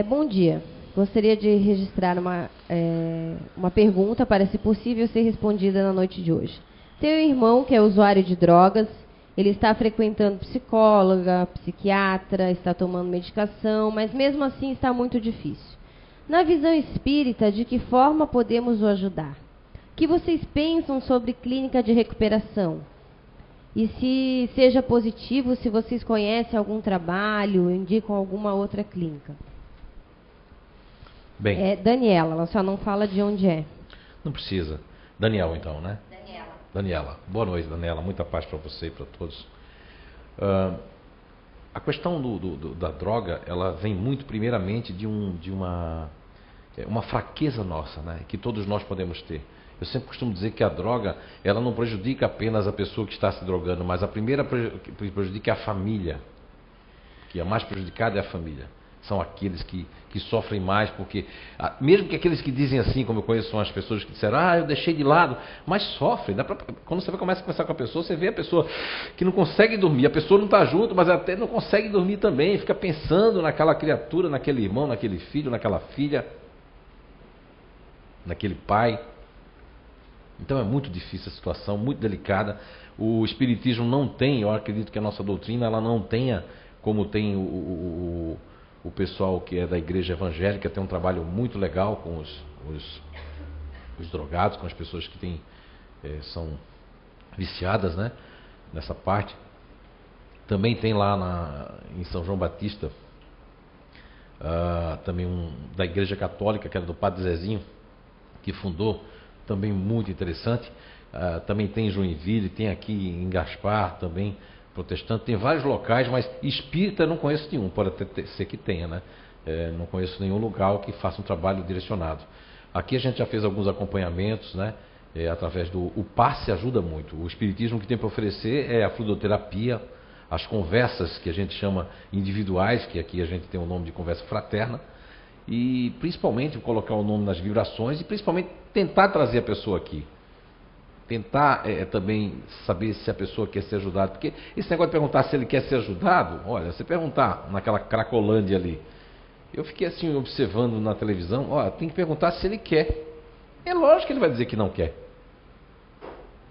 A: Bom dia. Gostaria de registrar uma pergunta para, se possível, ser respondida na noite de hoje. Tenho um irmão que é usuário de drogas, ele está frequentando psicóloga, psiquiatra, está tomando medicação, mas mesmo assim está muito difícil. Na visão espírita, de que forma podemos o ajudar? O que vocês pensam sobre clínica de recuperação? E se seja positivo, se vocês conhecem algum trabalho, indicam alguma outra clínica.
D: Bem.
A: É Daniela, ela só não fala de onde é.
D: Não precisa. Daniel, então, né? Daniela. Boa noite, Daniela. Muita paz para você e para todos. A questão da droga, ela vem muito primeiramente de uma fraqueza nossa, né? Que todos nós podemos ter. Eu sempre costumo dizer que a droga, ela não prejudica apenas a pessoa que está se drogando, mas a primeira que prejudica é a família. Que a mais prejudicada é a família. São aqueles que sofrem mais, porque mesmo que aqueles que dizem assim, como eu conheço, são as pessoas que disseram, eu deixei de lado, mas sofrem. Quando você começa a conversar com a pessoa, você vê a pessoa que não consegue dormir, a pessoa não está junto, mas até não consegue dormir também, fica pensando naquela criatura, naquele irmão, naquele filho, naquela filha, naquele pai. Então é muito difícil a situação, muito delicada. O Espiritismo não tem, eu acredito que a nossa doutrina ela não tenha, como tem o pessoal que é da igreja evangélica, tem um trabalho muito legal com os drogados, com as pessoas que são viciadas, né, nessa parte. Também tem lá em São João Batista, também da igreja católica, que era do Padre Zezinho, que fundou, também muito interessante. Também tem em Joinville, tem aqui em Gaspar também, protestante, tem vários locais, mas espírita eu não conheço nenhum, pode até ser que tenha, né? Não conheço nenhum lugar que faça um trabalho direcionado. Aqui a gente já fez alguns acompanhamentos, né? Através o passe ajuda muito. O espiritismo que tem para oferecer é a fluidoterapia, as conversas que a gente chama individuais, que aqui a gente tem o nome de conversa fraterna, e principalmente colocar o nome nas vibrações e principalmente tentar trazer a pessoa aqui. Tentar também saber se a pessoa quer ser ajudada. Porque esse negócio de perguntar se ele quer ser ajudado, olha, você perguntar naquela Cracolândia ali, eu fiquei assim observando na televisão, tem que perguntar se ele quer. É lógico que ele vai dizer que não quer.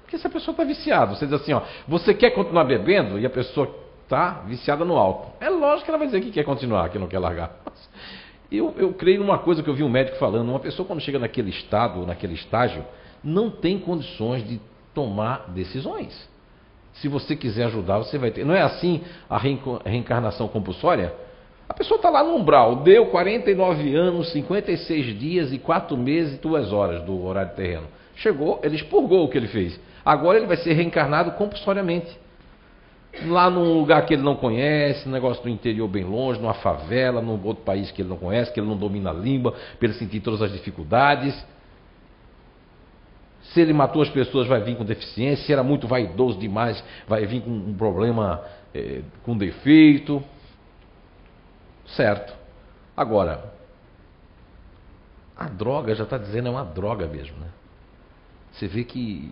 D: Porque se a pessoa está viciada, você diz assim, você quer continuar bebendo? E a pessoa está viciada no álcool. É lógico que ela vai dizer que quer continuar, que não quer largar. Eu creio numa coisa que eu vi um médico falando, uma pessoa quando chega naquele estado, naquele estágio, não tem condições de tomar decisões. Se você quiser ajudar, você vai ter. Não é assim a reencarnação compulsória? A pessoa está lá no umbral, deu 49 anos, 56 dias e 4 meses e 2 horas do horário terreno. Chegou, ele expurgou o que ele fez. Agora ele vai ser reencarnado compulsoriamente. Lá num lugar que ele não conhece, um negócio do interior bem longe, numa favela, num outro país que ele não conhece, que ele não domina a língua, para ele sentir todas as dificuldades. Se ele matou as pessoas, vai vir com deficiência. Se era muito vaidoso demais, vai vir com um problema, com defeito. Certo. Agora, a droga, já está dizendo, é uma droga mesmo, né? Você vê que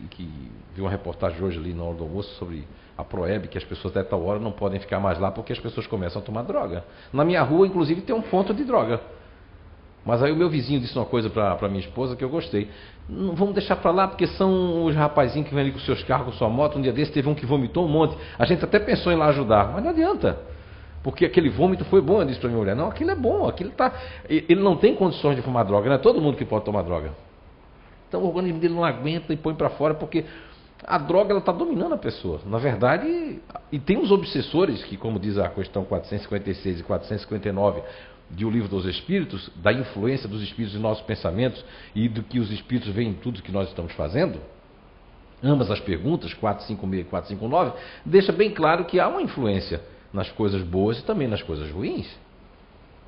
D: viu uma reportagem hoje ali na hora do almoço sobre a Proeb, que as pessoas até tal hora não podem ficar mais lá porque as pessoas começam a tomar droga. Na minha rua, inclusive, tem um ponto de droga. Mas aí o meu vizinho disse uma coisa para minha esposa que eu gostei. Não vamos deixar para lá porque são os rapazinhos que vêm ali com seus carros, com sua moto. Um dia desse teve um que vomitou um monte. A gente até pensou em ir lá ajudar, mas não adianta. Porque aquele vômito foi bom, eu disse para minha mulher. Não, aquilo é bom, ele não tem condições de fumar droga, não é todo mundo que pode tomar droga. Então o organismo dele não aguenta e põe para fora porque a droga está dominando a pessoa. Na verdade, e tem os obsessores que, como diz a questão 456 e 459 de O Livro dos Espíritos, da influência dos espíritos em nossos pensamentos e do que os espíritos veem em tudo que nós estamos fazendo, ambas as perguntas, 456 e 459, deixa bem claro que há uma influência nas coisas boas e também nas coisas ruins.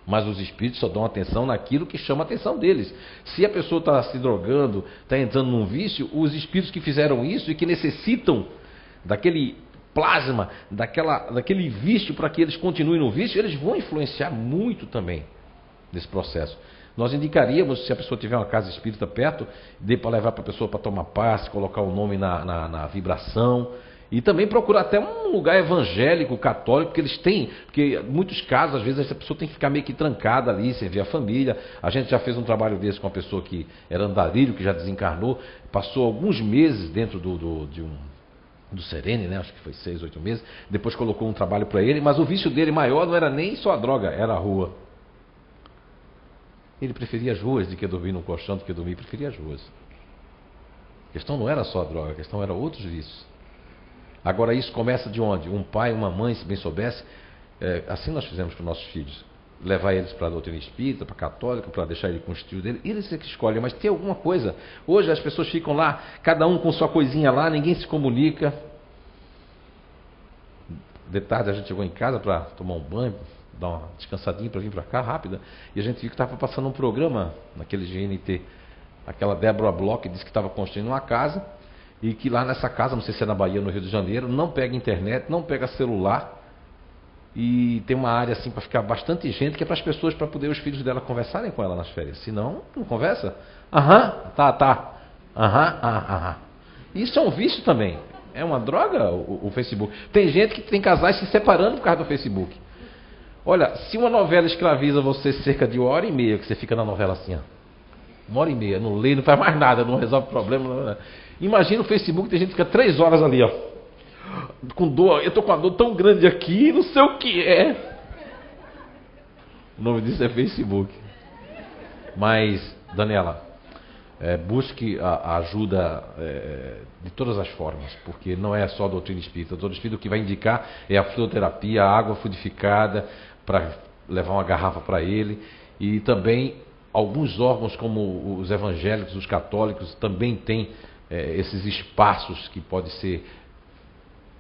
D: Mas os espíritos só dão atenção naquilo que chama a atenção deles. Se a pessoa está se drogando, está entrando num vício, os espíritos que fizeram isso e que necessitam daquele plasma, daquele vício para que eles continuem no vício, eles vão influenciar muito também nesse processo. Nós indicaríamos, se a pessoa tiver uma casa espírita perto, dê para levar para a pessoa para tomar passe, colocar o nome na vibração E também procurar até um lugar evangélico, católico, porque eles têm, porque em muitos casos, às vezes, essa pessoa tem que ficar meio que trancada ali, sem ver a família. A gente já fez um trabalho desse com uma pessoa que era andarilho, que já desencarnou, passou alguns meses dentro do Serene, né? Acho que foi 6, 8 meses. Depois colocou um trabalho para ele, mas o vício dele maior não era nem só a droga, era a rua. Ele preferia as ruas do que dormir no colchão, do que dormir, preferia as ruas. A questão não era só a droga, a questão era outros vícios. Agora isso começa de onde? Um pai, uma mãe, se bem soubesse, assim nós fizemos com nossos filhos, levar eles para a doutrina espírita, para a católica, para deixar ele com o tio dele, eles é que escolhem, mas tem alguma coisa. Hoje as pessoas ficam lá, cada um com sua coisinha lá, ninguém se comunica. De tarde a gente chegou em casa para tomar um banho, dar uma descansadinha para vir para cá, rápida, e a gente viu que estava passando um programa naquele GNT. Aquela Débora Bloch disse que estava construindo uma casa, e que lá nessa casa, não sei se é na Bahia ou no Rio de Janeiro, não pega internet, não pega celular, e tem uma área assim para ficar bastante gente, que é para as pessoas, para poder os filhos dela conversarem com ela nas férias. Senão, não conversa. Tá. Aham. Isso é um vício também. É uma droga o Facebook. Tem gente que tem casais se separando por causa do Facebook. Olha, se uma novela escraviza você cerca de 1h30, que você fica na novela assim, ó, 1h30, não lê, não faz mais nada, não resolve problema, não. Imagina o Facebook, tem gente que fica 3 horas ali, ó, com dor, eu estou com uma dor tão grande aqui, não sei o que é. O nome disso é Facebook. Mas, Daniela, busque a ajuda de todas as formas, porque não é só a doutrina espírita. A doutrina espírita o que vai indicar é a fluidoterapia, a água fluidificada, para levar uma garrafa para ele, e também alguns órgãos como os evangélicos, os católicos, também têm esses espaços que pode ser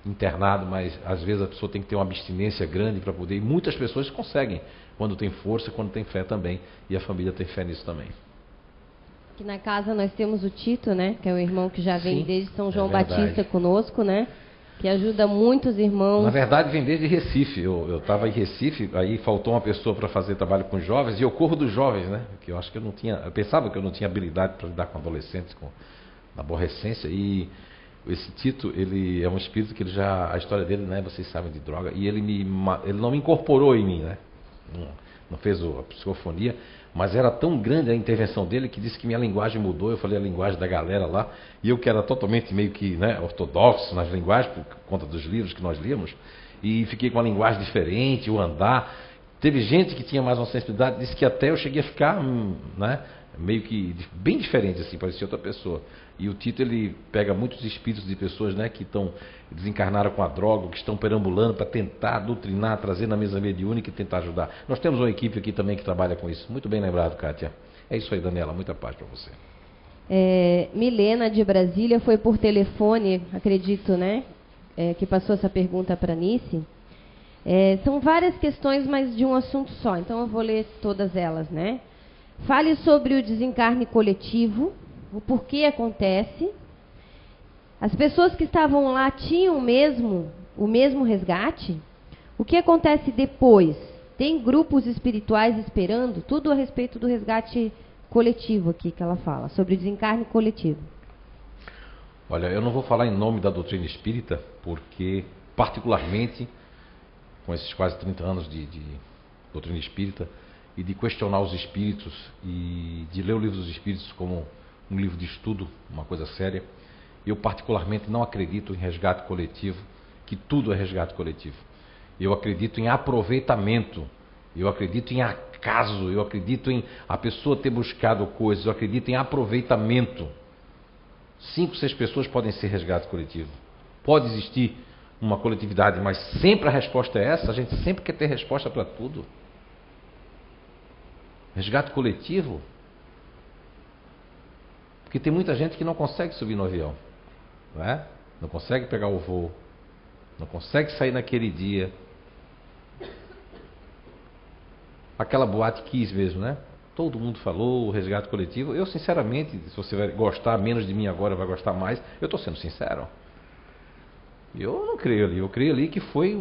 D: internado, mas às vezes a pessoa tem que ter uma abstinência grande para poder, e muitas pessoas conseguem, quando tem força, quando tem fé também, e a família tem fé nisso também.
A: Aqui na casa nós temos o Tito, né, que é o irmão que já vem desde São João Batista conosco, né, que ajuda muitos irmãos.
D: Na verdade vem desde Recife, eu estava em Recife, aí faltou uma pessoa para fazer trabalho com jovens, e eu corro dos jovens, né, que eu acho que eu pensava que eu não tinha habilidade para lidar com adolescentes, com aborrecência, e esse Tito, ele é um espírito que a história dele, né, vocês sabem, de droga, e ele não me incorporou em mim, né, não fez a psicofonia, mas era tão grande a intervenção dele que disse que minha linguagem mudou. Eu falei a linguagem da galera lá, e eu que era totalmente meio que, né, ortodoxo nas linguagens, por conta dos livros que nós líamos, e fiquei com uma linguagem diferente, o andar. Teve gente que tinha mais uma sensibilidade, disse que até eu cheguei a ficar, né, meio que bem diferente, assim, parecia outra pessoa. E o Tito, ele pega muitos espíritos de pessoas, né, que desencarnaram com a droga, que estão perambulando para tentar doutrinar, trazer na mesa mediúnica e tentar ajudar. Nós temos uma equipe aqui também que trabalha com isso. Muito bem lembrado, Kátia. É isso aí, Daniela. Muita paz para você.
A: Milena, de Brasília, foi por telefone, acredito, né, que passou essa pergunta para a Nice. São várias questões, mas de um assunto só. Então eu vou ler todas elas, né? Fale sobre o desencarne coletivo, o porquê acontece. As pessoas que estavam lá tinham o mesmo resgate? O que acontece depois? Tem grupos espirituais esperando? Tudo a respeito do resgate coletivo aqui que ela fala, sobre o desencarne coletivo.
D: Olha, eu não vou falar em nome da doutrina espírita, porque particularmente com esses quase 30 anos de doutrina espírita, e de questionar os espíritos, e de ler o livro dos espíritos como um livro de estudo, uma coisa séria, eu particularmente não acredito em resgate coletivo, que tudo é resgate coletivo. Eu acredito em aproveitamento, eu acredito em acaso, eu acredito em a pessoa ter buscado coisas, eu acredito em aproveitamento. 5, 6 pessoas podem ser resgate coletivo. Pode existir uma coletividade, mas sempre a resposta é essa, a gente sempre quer ter resposta para tudo. Resgate coletivo? Porque tem muita gente que não consegue subir no avião, não é? Não consegue pegar o voo, não consegue sair naquele dia. Aquela boate quis mesmo, né? Todo mundo falou, o resgate coletivo. Eu, sinceramente, se você vai gostar menos de mim agora, vai gostar mais, eu estou sendo sincero. Eu não creio ali. Eu creio ali que foi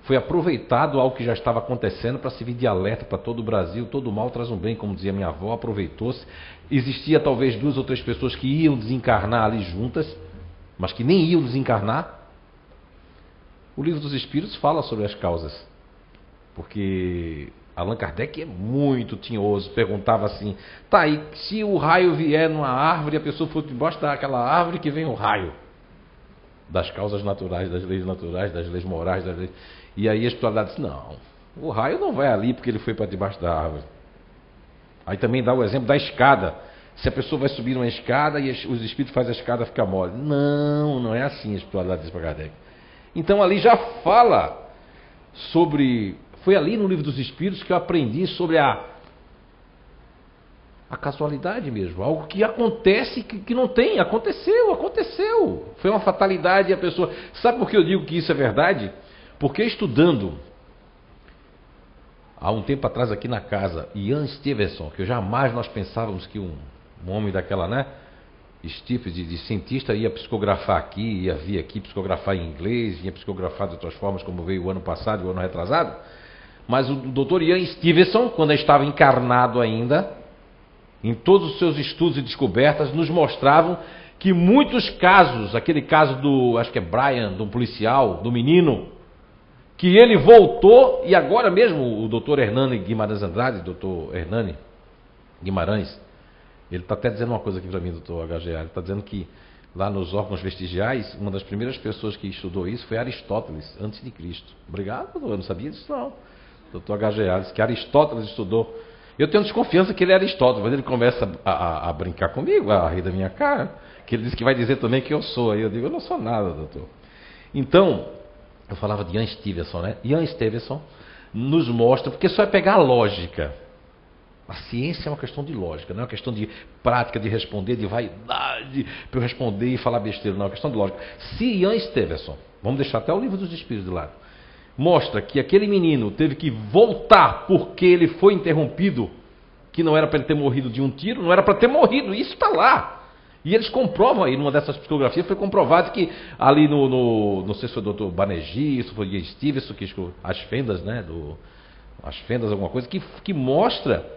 D: foi aproveitado algo que já estava acontecendo para servir de alerta para todo o Brasil. Todo mal traz um bem, como dizia minha avó, aproveitou-se. Existia talvez 2 ou 3 pessoas que iam desencarnar ali juntas, mas que nem iam desencarnar. O Livro dos Espíritos fala sobre as causas, porque Allan Kardec é muito tinhoso, perguntava assim, tá aí, se o raio vier numa árvore e a pessoa for debaixo daquela árvore que vem o raio, das causas naturais, das leis morais, das leis... E aí a espiritualidade disse, não, o raio não vai ali porque ele foi para debaixo da árvore. Aí também dá o exemplo da escada, se a pessoa vai subir uma escada e os espíritos fazem a escada ficar mole. Não, não é assim a espiritualidade diz para Kardec. Então ali já fala sobre... Foi ali no Livro dos Espíritos que eu aprendi sobre a casualidade mesmo. Algo que acontece que não tem. Aconteceu. Foi uma fatalidade e a pessoa... Sabe por que eu digo que isso é verdade? Porque estudando, há um tempo atrás aqui na casa, Ian Stevenson, que jamais nós pensávamos que um homem daquela, né? Steve, de cientista, ia psicografar aqui, ia vir aqui psicografar em inglês, ia psicografar de outras formas, como veio o ano passado e o ano retrasado. Mas o Dr. Ian Stevenson, quando estava encarnado ainda, em todos os seus estudos e descobertas, nos mostravam que muitos casos, aquele caso do, acho que é Brian, do policial, do menino, que ele voltou, e agora mesmo o Dr. Hernani Guimarães Andrade, Dr. Hernani Guimarães, ele está até dizendo uma coisa aqui para mim, Dr. HGA, ele está dizendo que lá nos órgãos vestigiais, uma das primeiras pessoas que estudou isso foi Aristóteles, antes de Cristo. Obrigado, eu não sabia disso não. Dr. HGA disse que Aristóteles estudou. Eu tenho desconfiança que ele é Aristóteles, mas ele começa a brincar comigo, a rir da minha cara, que ele disse que vai dizer também que eu sou. Aí eu digo, eu não sou nada, doutor. Então, eu falava de Ian Stevenson, né? Ian Stevenson nos mostra, porque só é pegar a lógica. A ciência é uma questão de lógica, não é uma questão de prática, de responder, de vaidade, para eu responder e falar besteira, não, é uma questão de lógica. Se Ian Stevenson, vamos deixar até o Livro dos Espíritos de lado, mostra que aquele menino teve que voltar porque ele foi interrompido, que não era para ele ter morrido de um tiro, não era para ter morrido, isso está lá. E eles comprovam aí, numa dessas psicografias, foi comprovado que ali não sei se foi o Dr. Banerjee, se foi o Ian Stevenson, que as fendas, né, as fendas, alguma coisa, que mostra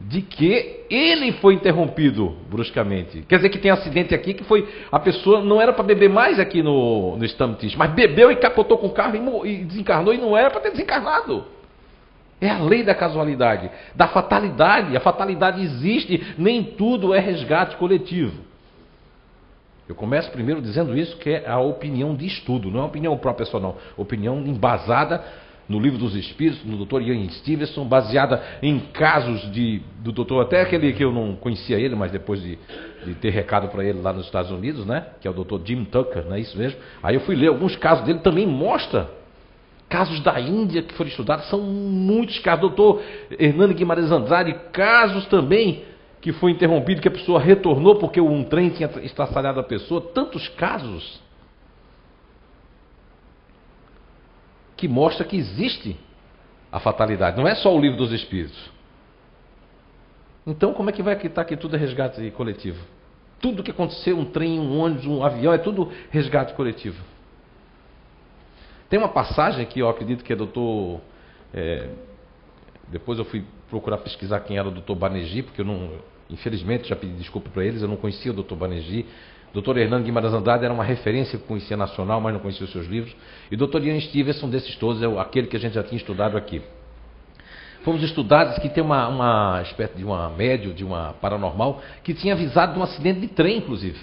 D: de que ele foi interrompido bruscamente. Quer dizer que tem acidente aqui que foi... A pessoa não era para beber mais aqui no Stamptis, mas bebeu e capotou com o carro e desencarnou e não era para ter desencarnado. É a lei da casualidade, da fatalidade. A fatalidade existe, nem tudo é resgate coletivo. Eu começo primeiro dizendo isso, que é a opinião de estudo, não é uma opinião própria só não. Opinião embasada no Livro dos Espíritos, no Dr. Ian Stevenson, baseada em casos do doutor, até aquele que eu não conhecia ele, mas depois de ter recado para ele lá nos Estados Unidos, né? Que é o Dr. Jim Tucker, não é isso mesmo? Aí eu fui ler alguns casos dele, também mostra casos da Índia que foram estudados, são muitos casos. Dr. Hernani Guimarães Andrade, casos também que foi interrompido, que a pessoa retornou porque um trem tinha estraçalhado a pessoa, tantos casos que mostra que existe a fatalidade. Não é só o Livro dos Espíritos. Então, como é que vai estar aqui tudo é resgate coletivo? Tudo que aconteceu, um trem, um ônibus, um avião, é tudo resgate coletivo. Tem uma passagem que eu acredito que é doutor... depois eu fui procurar pesquisar quem era o doutor Banerjee, porque eu não... Infelizmente, já pedi desculpa para eles, eu não conhecia o doutor Banerjee. Dr. Hernani Guimarães Andrade era uma referência que conhecia nacional, mas não conhecia os seus livros. E Dr. Ian Stevenson, desses todos, é aquele que a gente já tinha estudado aqui. Fomos estudados que tem uma espécie de uma médium, de uma paranormal, que tinha avisado de um acidente de trem, inclusive.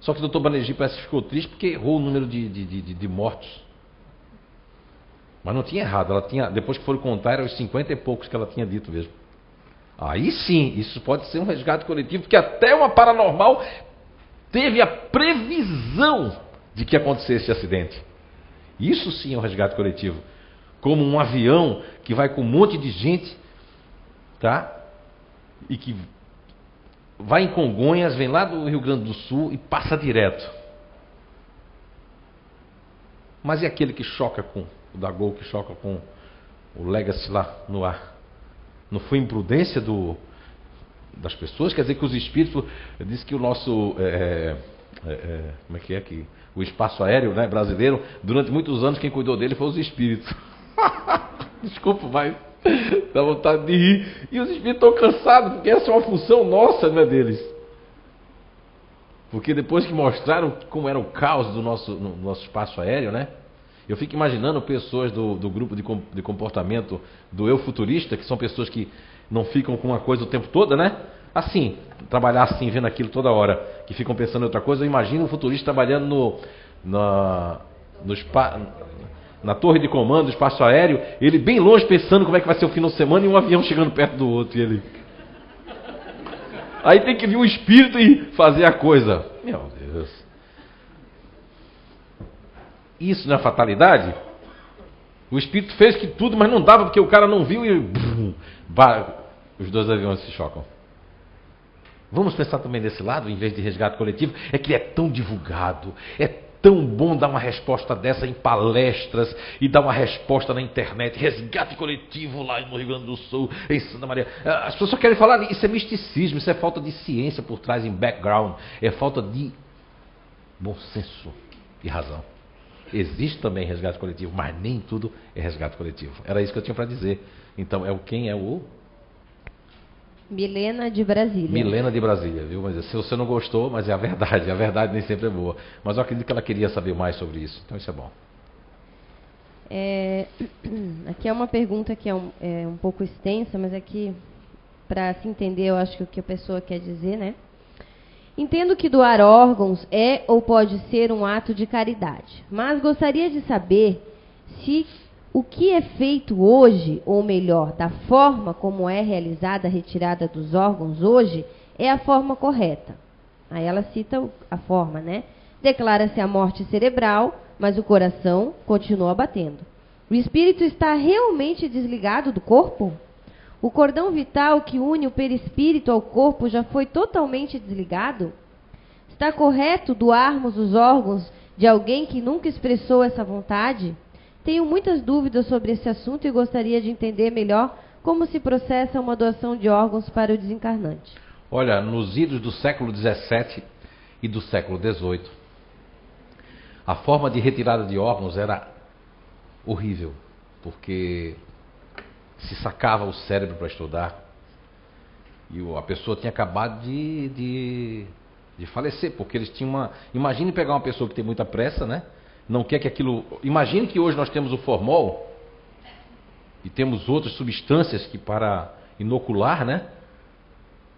D: Só que o Dr. Banerjee parece que ficou triste porque errou o número de mortos. Mas não tinha errado, ela tinha, depois que foram contar, eram os 50 e poucos que ela tinha dito mesmo. Aí sim, isso pode ser um resgate coletivo, porque até uma paranormal teve a previsão de que acontecesse esse acidente. Isso sim é um resgate coletivo. Como um avião que vai com um monte de gente, tá? E que vai em Congonhas, vem lá do Rio Grande do Sul e passa direto. Mas e aquele que choca com o da Gol, que choca com o Legacy lá no ar? Não foi imprudência das pessoas? Quer dizer que os espíritos... Diz que o nosso... como é que o espaço aéreo, né, brasileiro, durante muitos anos quem cuidou dele foi os espíritos. Desculpa, mas dá vontade de rir. E os espíritos estão cansados, porque essa é uma função nossa, não é deles. Porque depois que mostraram como era o caos do no nosso espaço aéreo, né? Eu fico imaginando pessoas do grupo de comportamento do eu futurista, que são pessoas que não ficam com uma coisa o tempo todo, né? Assim, trabalhar assim, vendo aquilo toda hora, que ficam pensando em outra coisa. Eu imagino um futurista trabalhando na torre de comando do espaço aéreo, ele bem longe pensando como é que vai ser o final de semana e um avião chegando perto do outro. E ele... Aí tem que vir um espírito e fazer a coisa. Meu Deus. Isso não é fatalidade? O espírito fez que tudo, mas não dava porque o cara não viu e... os dois aviões se chocam. Vamos pensar também desse lado, em vez de resgate coletivo, é que ele é tão divulgado, é tão bom dar uma resposta dessa em palestras e dar uma resposta na internet, resgate coletivo lá no Rio Grande do Sul, em Santa Maria. As pessoas só querem falar, isso é misticismo, isso é falta de ciência por trás, em background, é falta de bom senso e razão. Existe também resgate coletivo, mas nem tudo é resgate coletivo. Era isso que eu tinha para dizer. Então, quem é o...
A: Milena de Brasília.
D: Milena de Brasília, viu? Mas se você não gostou, mas é a verdade nem sempre é boa. Mas eu acredito que ela queria saber mais sobre isso, então isso é bom.
A: Aqui é uma pergunta que é um pouco extensa, mas aqui, para se entender, eu acho que o que a pessoa quer dizer, né? Entendo que doar órgãos é ou pode ser um ato de caridade, mas gostaria de saber se o que é feito hoje, ou melhor, da forma como é realizada a retirada dos órgãos hoje, é a forma correta. Aí ela cita a forma, né? Declara-se a morte cerebral, mas o coração continua batendo. O espírito está realmente desligado do corpo? O cordão vital que une o perispírito ao corpo já foi totalmente desligado? Está correto doarmos os órgãos de alguém que nunca expressou essa vontade? Tenho muitas dúvidas sobre esse assunto e gostaria de entender melhor como se processa uma doação de órgãos para o desencarnante.
D: Olha, nos idos do século XVII e do século XVIII, a forma de retirada de órgãos era horrível, porque se sacava o cérebro para estudar e a pessoa tinha acabado de falecer, porque eles tinham uma... Imagine pegar uma pessoa que tem muita pressa, né? Não quer que aquilo... Imagine que hoje nós temos o formol e temos outras substâncias que para inocular, né?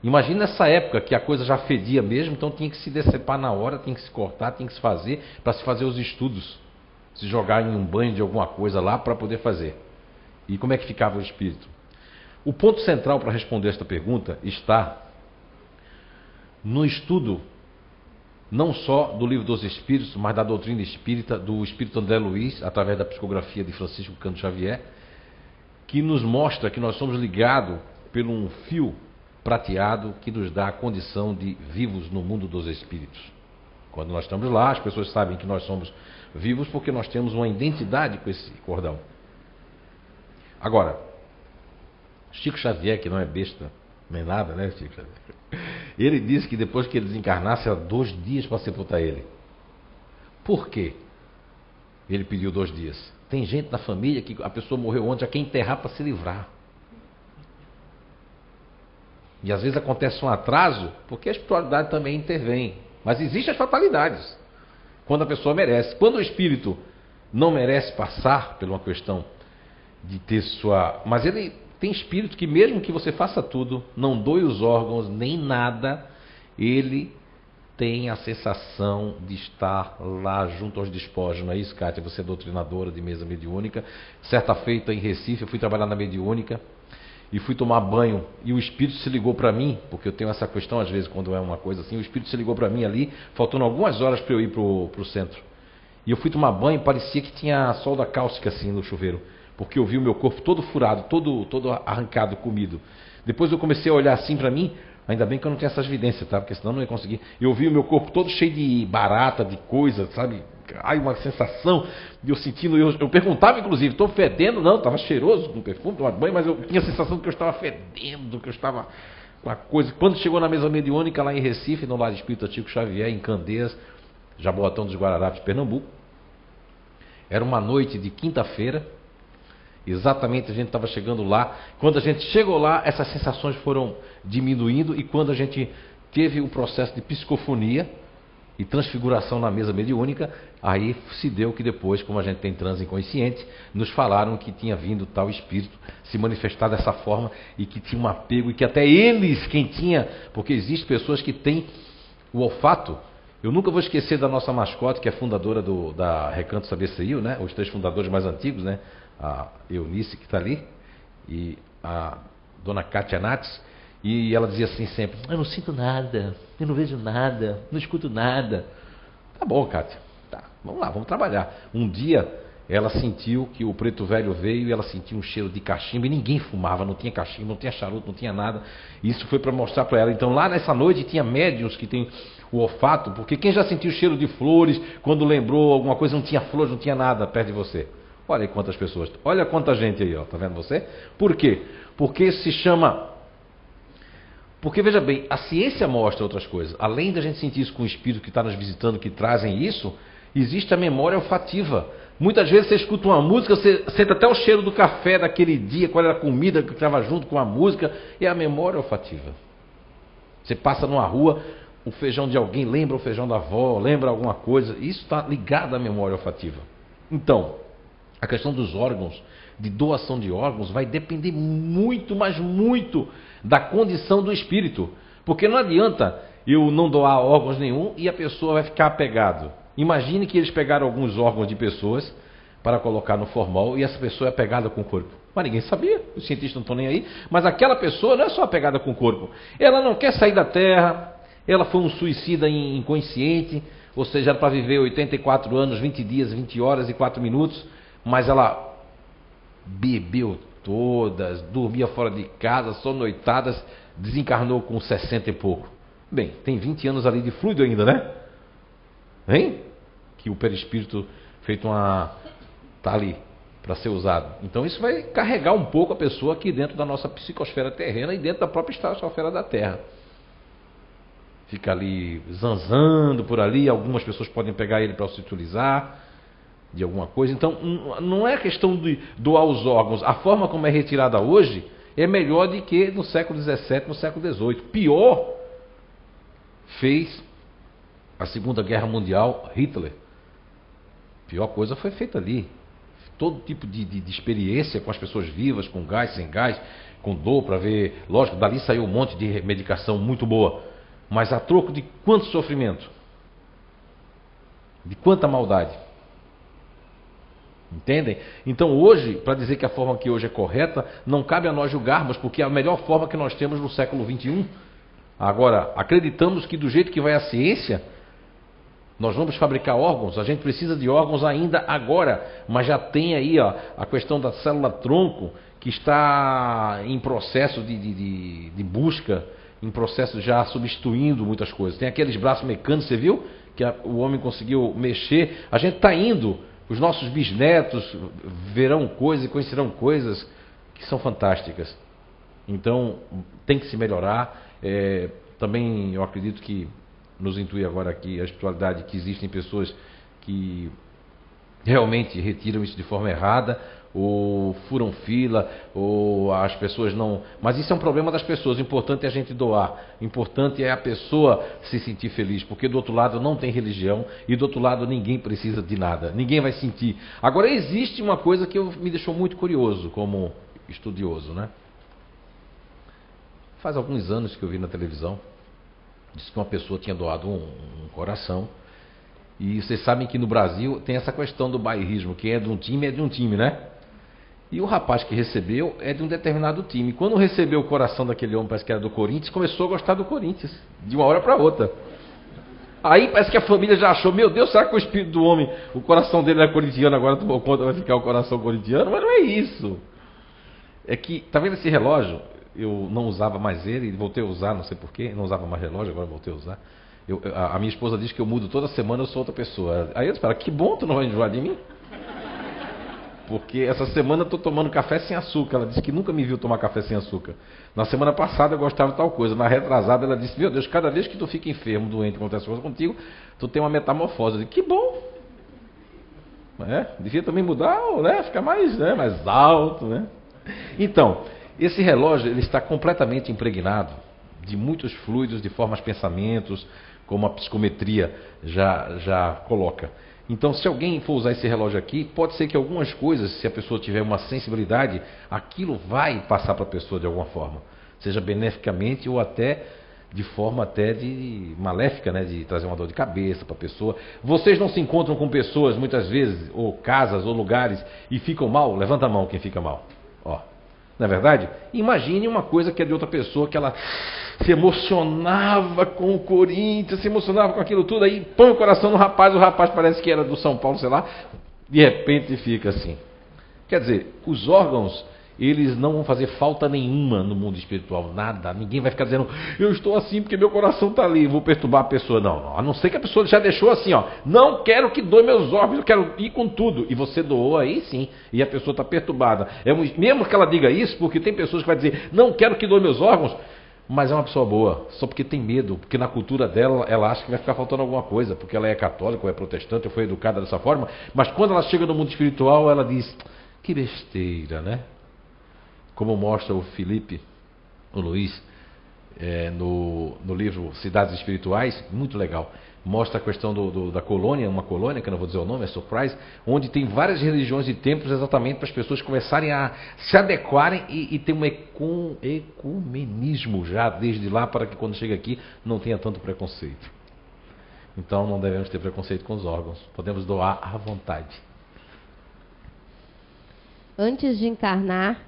D: Imagine nessa época que a coisa já fedia mesmo, então tinha que se decepar na hora, tinha que se cortar, tinha que se fazer para se fazer os estudos, se jogar em um banho de alguma coisa lá para poder fazer. E como é que ficava o espírito? O ponto central para responder esta pergunta está no estudo não só do Livro dos Espíritos, mas da doutrina espírita, do Espírito André Luiz, através da psicografia de Francisco Cândido Xavier, que nos mostra que nós somos ligados por um fio prateado que nos dá a condição de vivos no mundo dos espíritos. Quando nós estamos lá, as pessoas sabem que nós somos vivos porque nós temos uma identidade com esse cordão. Agora, Chico Xavier, que não é besta nem nada, né, Chico Xavier? Ele disse que depois que ele desencarnasse, era 2 dias para sepultar ele. Por quê? Ele pediu 2 dias. Tem gente na família que a pessoa morreu ontem, já quer enterrar para se livrar. E às vezes acontece um atraso, porque a espiritualidade também intervém. Mas existem as fatalidades, quando a pessoa merece. Quando o espírito não merece passar por uma questão de ter sua... Mas ele tem espírito que mesmo que você faça tudo, não doe os órgãos, nem nada, ele tem a sensação de estar lá junto aos despojos. Não é isso, Kátia? Você é doutrinadora de mesa mediúnica. Certa feita em Recife, eu fui trabalhar na mediúnica e fui tomar banho, e o espírito se ligou para mim, porque eu tenho essa questão às vezes quando é uma coisa assim, o espírito se ligou para mim ali, faltando algumas horas para eu ir para o centro. E eu fui tomar banho, parecia que tinha solda cáustica assim no chuveiro, porque eu vi o meu corpo todo furado, todo arrancado, comido. Depois eu comecei a olhar assim para mim, ainda bem que eu não tinha essas evidências, tá? Porque senão eu não ia conseguir. Eu vi o meu corpo todo cheio de barata, de coisa, sabe? Ai, uma sensação de eu sentindo, eu perguntava inclusive, estou fedendo? Não, estava cheiroso com perfume, tomava banho, mas eu tinha a sensação de que eu estava fedendo, que eu estava com a coisa. Quando chegou na mesa mediúnica lá em Recife, no Lar Espírita Chico Xavier, em Candeias, Jaboatão dos Guararapes, Pernambuco, era uma noite de quinta-feira, exatamente a gente estava chegando lá. Quando a gente chegou lá, essas sensações foram diminuindo, e quando a gente teve o processo de psicofonia, e transfiguração na mesa mediúnica, aí se deu que depois, como a gente tem transe inconsciente, nos falaram que tinha vindo tal espírito se manifestar dessa forma e que tinha um apego e que até eles, quem tinha, porque existem pessoas que têm o olfato. Eu nunca vou esquecer da nossa mascote, que é fundadora da Recanto Saber Seil, né? Os 3 fundadores mais antigos, né? A Eunice, que está ali, e a dona Kátia Nates, e ela dizia assim sempre: eu não sinto nada, eu não vejo nada, não escuto nada. Tá bom, Kátia, tá, vamos lá, vamos trabalhar. Um dia ela sentiu que o preto velho veio e ela sentiu um cheiro de cachimbo e ninguém fumava, não tinha cachimbo, não tinha charuto, não tinha nada. Isso foi para mostrar para ela. Então lá nessa noite tinha médiuns que tem o olfato, porque quem já sentiu o cheiro de flores, quando lembrou alguma coisa, não tinha flores, não tinha nada perto de você. Olha aí quantas pessoas, olha quanta gente aí, ó, tá vendo você? Por quê? Porque se chama... Porque, veja bem, a ciência mostra outras coisas. Além da gente sentir isso com o espírito que está nos visitando, que trazem isso, existe a memória olfativa. Muitas vezes você escuta uma música, você sente até o cheiro do café daquele dia, qual era a comida que estava junto com a música, é a memória olfativa. Você passa numa rua, o feijão de alguém lembra o feijão da avó, lembra alguma coisa, isso está ligado à memória olfativa. Então, a questão dos órgãos, de doação de órgãos, vai depender muito, mas muito, da condição do espírito. Porque não adianta eu não doar órgãos nenhum e a pessoa vai ficar apegado. Imagine que eles pegaram alguns órgãos de pessoas para colocar no formol e essa pessoa é apegada com o corpo. Mas ninguém sabia, os cientistas não estão nem aí. Mas aquela pessoa não é só apegada com o corpo. Ela não quer sair da Terra, ela foi um suicida inconsciente, ou seja, era para viver 84 anos, 20 dias, 20 horas e 4 minutos, mas ela bebeu todas, dormia fora de casa, só noitadas, desencarnou com 60 e pouco. Bem, tem 20 anos ali de fluido ainda, né? Hein? Que o perispírito feito tá ali para ser usado. Então isso vai carregar um pouco a pessoa aqui dentro da nossa psicosfera terrena e dentro da própria estratosfera da Terra. Fica ali zanzando por ali, algumas pessoas podem pegar ele para se utilizar de alguma coisa. Então não é questão de doar os órgãos. A forma como é retirada hoje é melhor do que no século XVII, no século XVIII. Pior fez a Segunda Guerra Mundial Hitler. Pior coisa foi feita ali. Todo tipo de experiência com as pessoas vivas, com gás, sem gás, com dor para ver. Lógico, dali saiu um monte de medicação muito boa. Mas a troco de quanto sofrimento? De quanta maldade? Entendem? Então hoje, para dizer que a forma que hoje é correta, não cabe a nós julgarmos, porque é a melhor forma que nós temos no século XXI. Agora, acreditamos que do jeito que vai a ciência, nós vamos fabricar órgãos, a gente precisa de órgãos ainda agora, mas já tem aí ó, a questão da célula-tronco, que está em processo de busca, em processo já substituindo muitas coisas. Tem aqueles braços mecânicos, você viu? Que o homem conseguiu mexer. A gente está indo, os nossos bisnetos verão coisas e conhecerão coisas que são fantásticas. Então, tem que se melhorar. Também eu acredito que nos intui agora aqui a espiritualidade, que existem pessoas que realmente retiram isso de forma errada, ou furam fila, ou as pessoas não... Mas isso é um problema das pessoas. O importante é a gente doar. O importante é a pessoa se sentir feliz, porque do outro lado não tem religião e do outro lado ninguém precisa de nada. Ninguém vai sentir. Agora existe uma coisa que me deixou muito curioso como estudioso, né? Faz alguns anos que eu vi na televisão, disse que uma pessoa tinha doado um coração. E vocês sabem que no Brasil tem essa questão do bairrismo, quem é de um time, né? E o rapaz que recebeu é de um determinado time. Quando recebeu o coração daquele homem, parece que era do Corinthians, começou a gostar do Corinthians, de uma hora para outra. Aí parece que a família já achou, meu Deus, será que o espírito do homem, o coração dele era corintiano, agora tomou conta, vai ficar o coração corintiano? Mas não é isso. É que, tá vendo esse relógio? Eu não usava mais ele, voltei a usar, não sei porquê, não usava mais relógio, agora voltei a usar. A minha esposa diz que eu mudo toda semana, eu sou outra pessoa. Aí eu disse, que bom, tu não vai enjoar de mim? Porque essa semana eu estou tomando café sem açúcar. Ela disse que nunca me viu tomar café sem açúcar. Na semana passada eu gostava de tal coisa. Na retrasada ela disse, meu Deus, cada vez que tu fica enfermo, doente, acontece coisa contigo, tu tem uma metamorfose. Eu disse, que bom! Devia também mudar, né? Ficar mais alto, né? Então, esse relógio ele está completamente impregnado de muitos fluidos, de formas, pensamentos, como a psicometria já coloca. Então, se alguém for usar esse relógio aqui, pode ser que algumas coisas, se a pessoa tiver uma sensibilidade, aquilo vai passar para a pessoa de alguma forma, seja beneficamente ou até de forma até de maléfica, né, de trazer uma dor de cabeça para a pessoa. Vocês não se encontram com pessoas muitas vezes, ou casas, ou lugares, e ficam mal? Levanta a mão quem fica mal. Ó, não é verdade? Imagine uma coisa que é de outra pessoa, que ela se emocionava com o Corinthians, se emocionava com aquilo tudo, aí põe o coração no rapaz, o rapaz parece que era do São Paulo, sei lá, de repente fica assim. Quer dizer, os órgãos, eles não vão fazer falta nenhuma no mundo espiritual, nada. Ninguém vai ficar dizendo, eu estou assim porque meu coração está ali, vou perturbar a pessoa. Não, a não ser que a pessoa já deixou assim, ó, não quero que doe meus órgãos, eu quero ir com tudo. E você doou aí sim, e a pessoa está perturbada. Mesmo que ela diga isso, porque tem pessoas que vão dizer, não quero que doe meus órgãos, mas é uma pessoa boa, só porque tem medo, porque na cultura dela, ela acha que vai ficar faltando alguma coisa, porque ela é católica ou é protestante, ou foi educada dessa forma, mas quando ela chega no mundo espiritual, ela diz, que besteira, né? Como mostra o Felipe, o Luiz, no livro Cidades Espirituais, muito legal. Mostra a questão da colônia, uma colônia, que eu não vou dizer o nome, é Surprise, onde tem várias religiões e templos exatamente para as pessoas começarem a se adequarem e ter um ecumenismo já desde lá, para que quando chega aqui não tenha tanto preconceito. Então não devemos ter preconceito com os órgãos, podemos doar à vontade.
A: Antes de encarnar,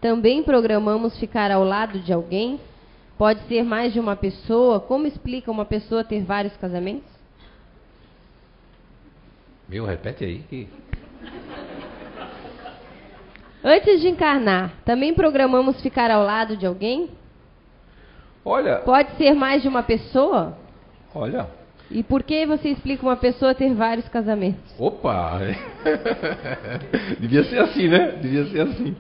A: também programamos ficar ao lado de alguém? Pode ser mais de uma pessoa? Como explica uma pessoa ter vários casamentos?
D: Repete aí.
A: Antes de encarnar, também programamos ficar ao lado de alguém?
D: Olha.
A: Pode ser mais de uma pessoa?
D: Olha.
A: E por que você explica uma pessoa ter vários casamentos?
D: Opa! Devia ser assim, né? Devia ser assim.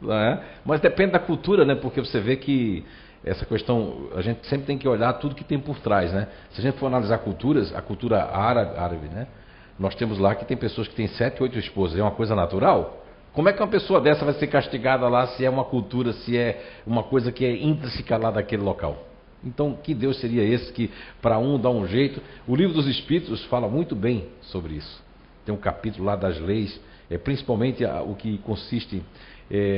D: É? Mas depende da cultura, né? Porque você vê que essa questão, a gente sempre tem que olhar tudo que tem por trás, né? Se a gente for analisar culturas, a cultura árabe, né? Nós temos lá que tem pessoas que têm 7, 8 esposas, é uma coisa natural? Como é que uma pessoa dessa vai ser castigada lá se é uma cultura, se é uma coisa que é intrínseca lá daquele local? Então, que Deus seria esse que para um dá um jeito? O Livro dos Espíritos fala muito bem sobre isso. Tem um capítulo lá das leis, principalmente o que consiste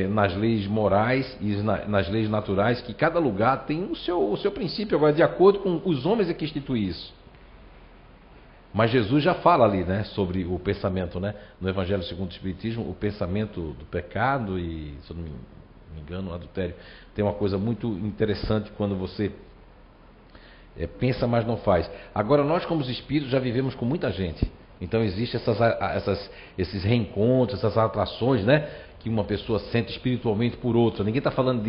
D: nas leis morais e nas leis naturais, que cada lugar tem o seu princípio, agora de acordo com os homens é que institui isso. Mas Jesus já fala ali, né, sobre o pensamento, né, no Evangelho segundo o Espiritismo, o pensamento do pecado e, se eu não me engano, o adultério. Tem uma coisa muito interessante quando você pensa, mas não faz. Agora, nós como os espíritos já vivemos com muita gente. Então, existem esses reencontros, essas atrações, né, que uma pessoa sente espiritualmente por outra. Ninguém está falando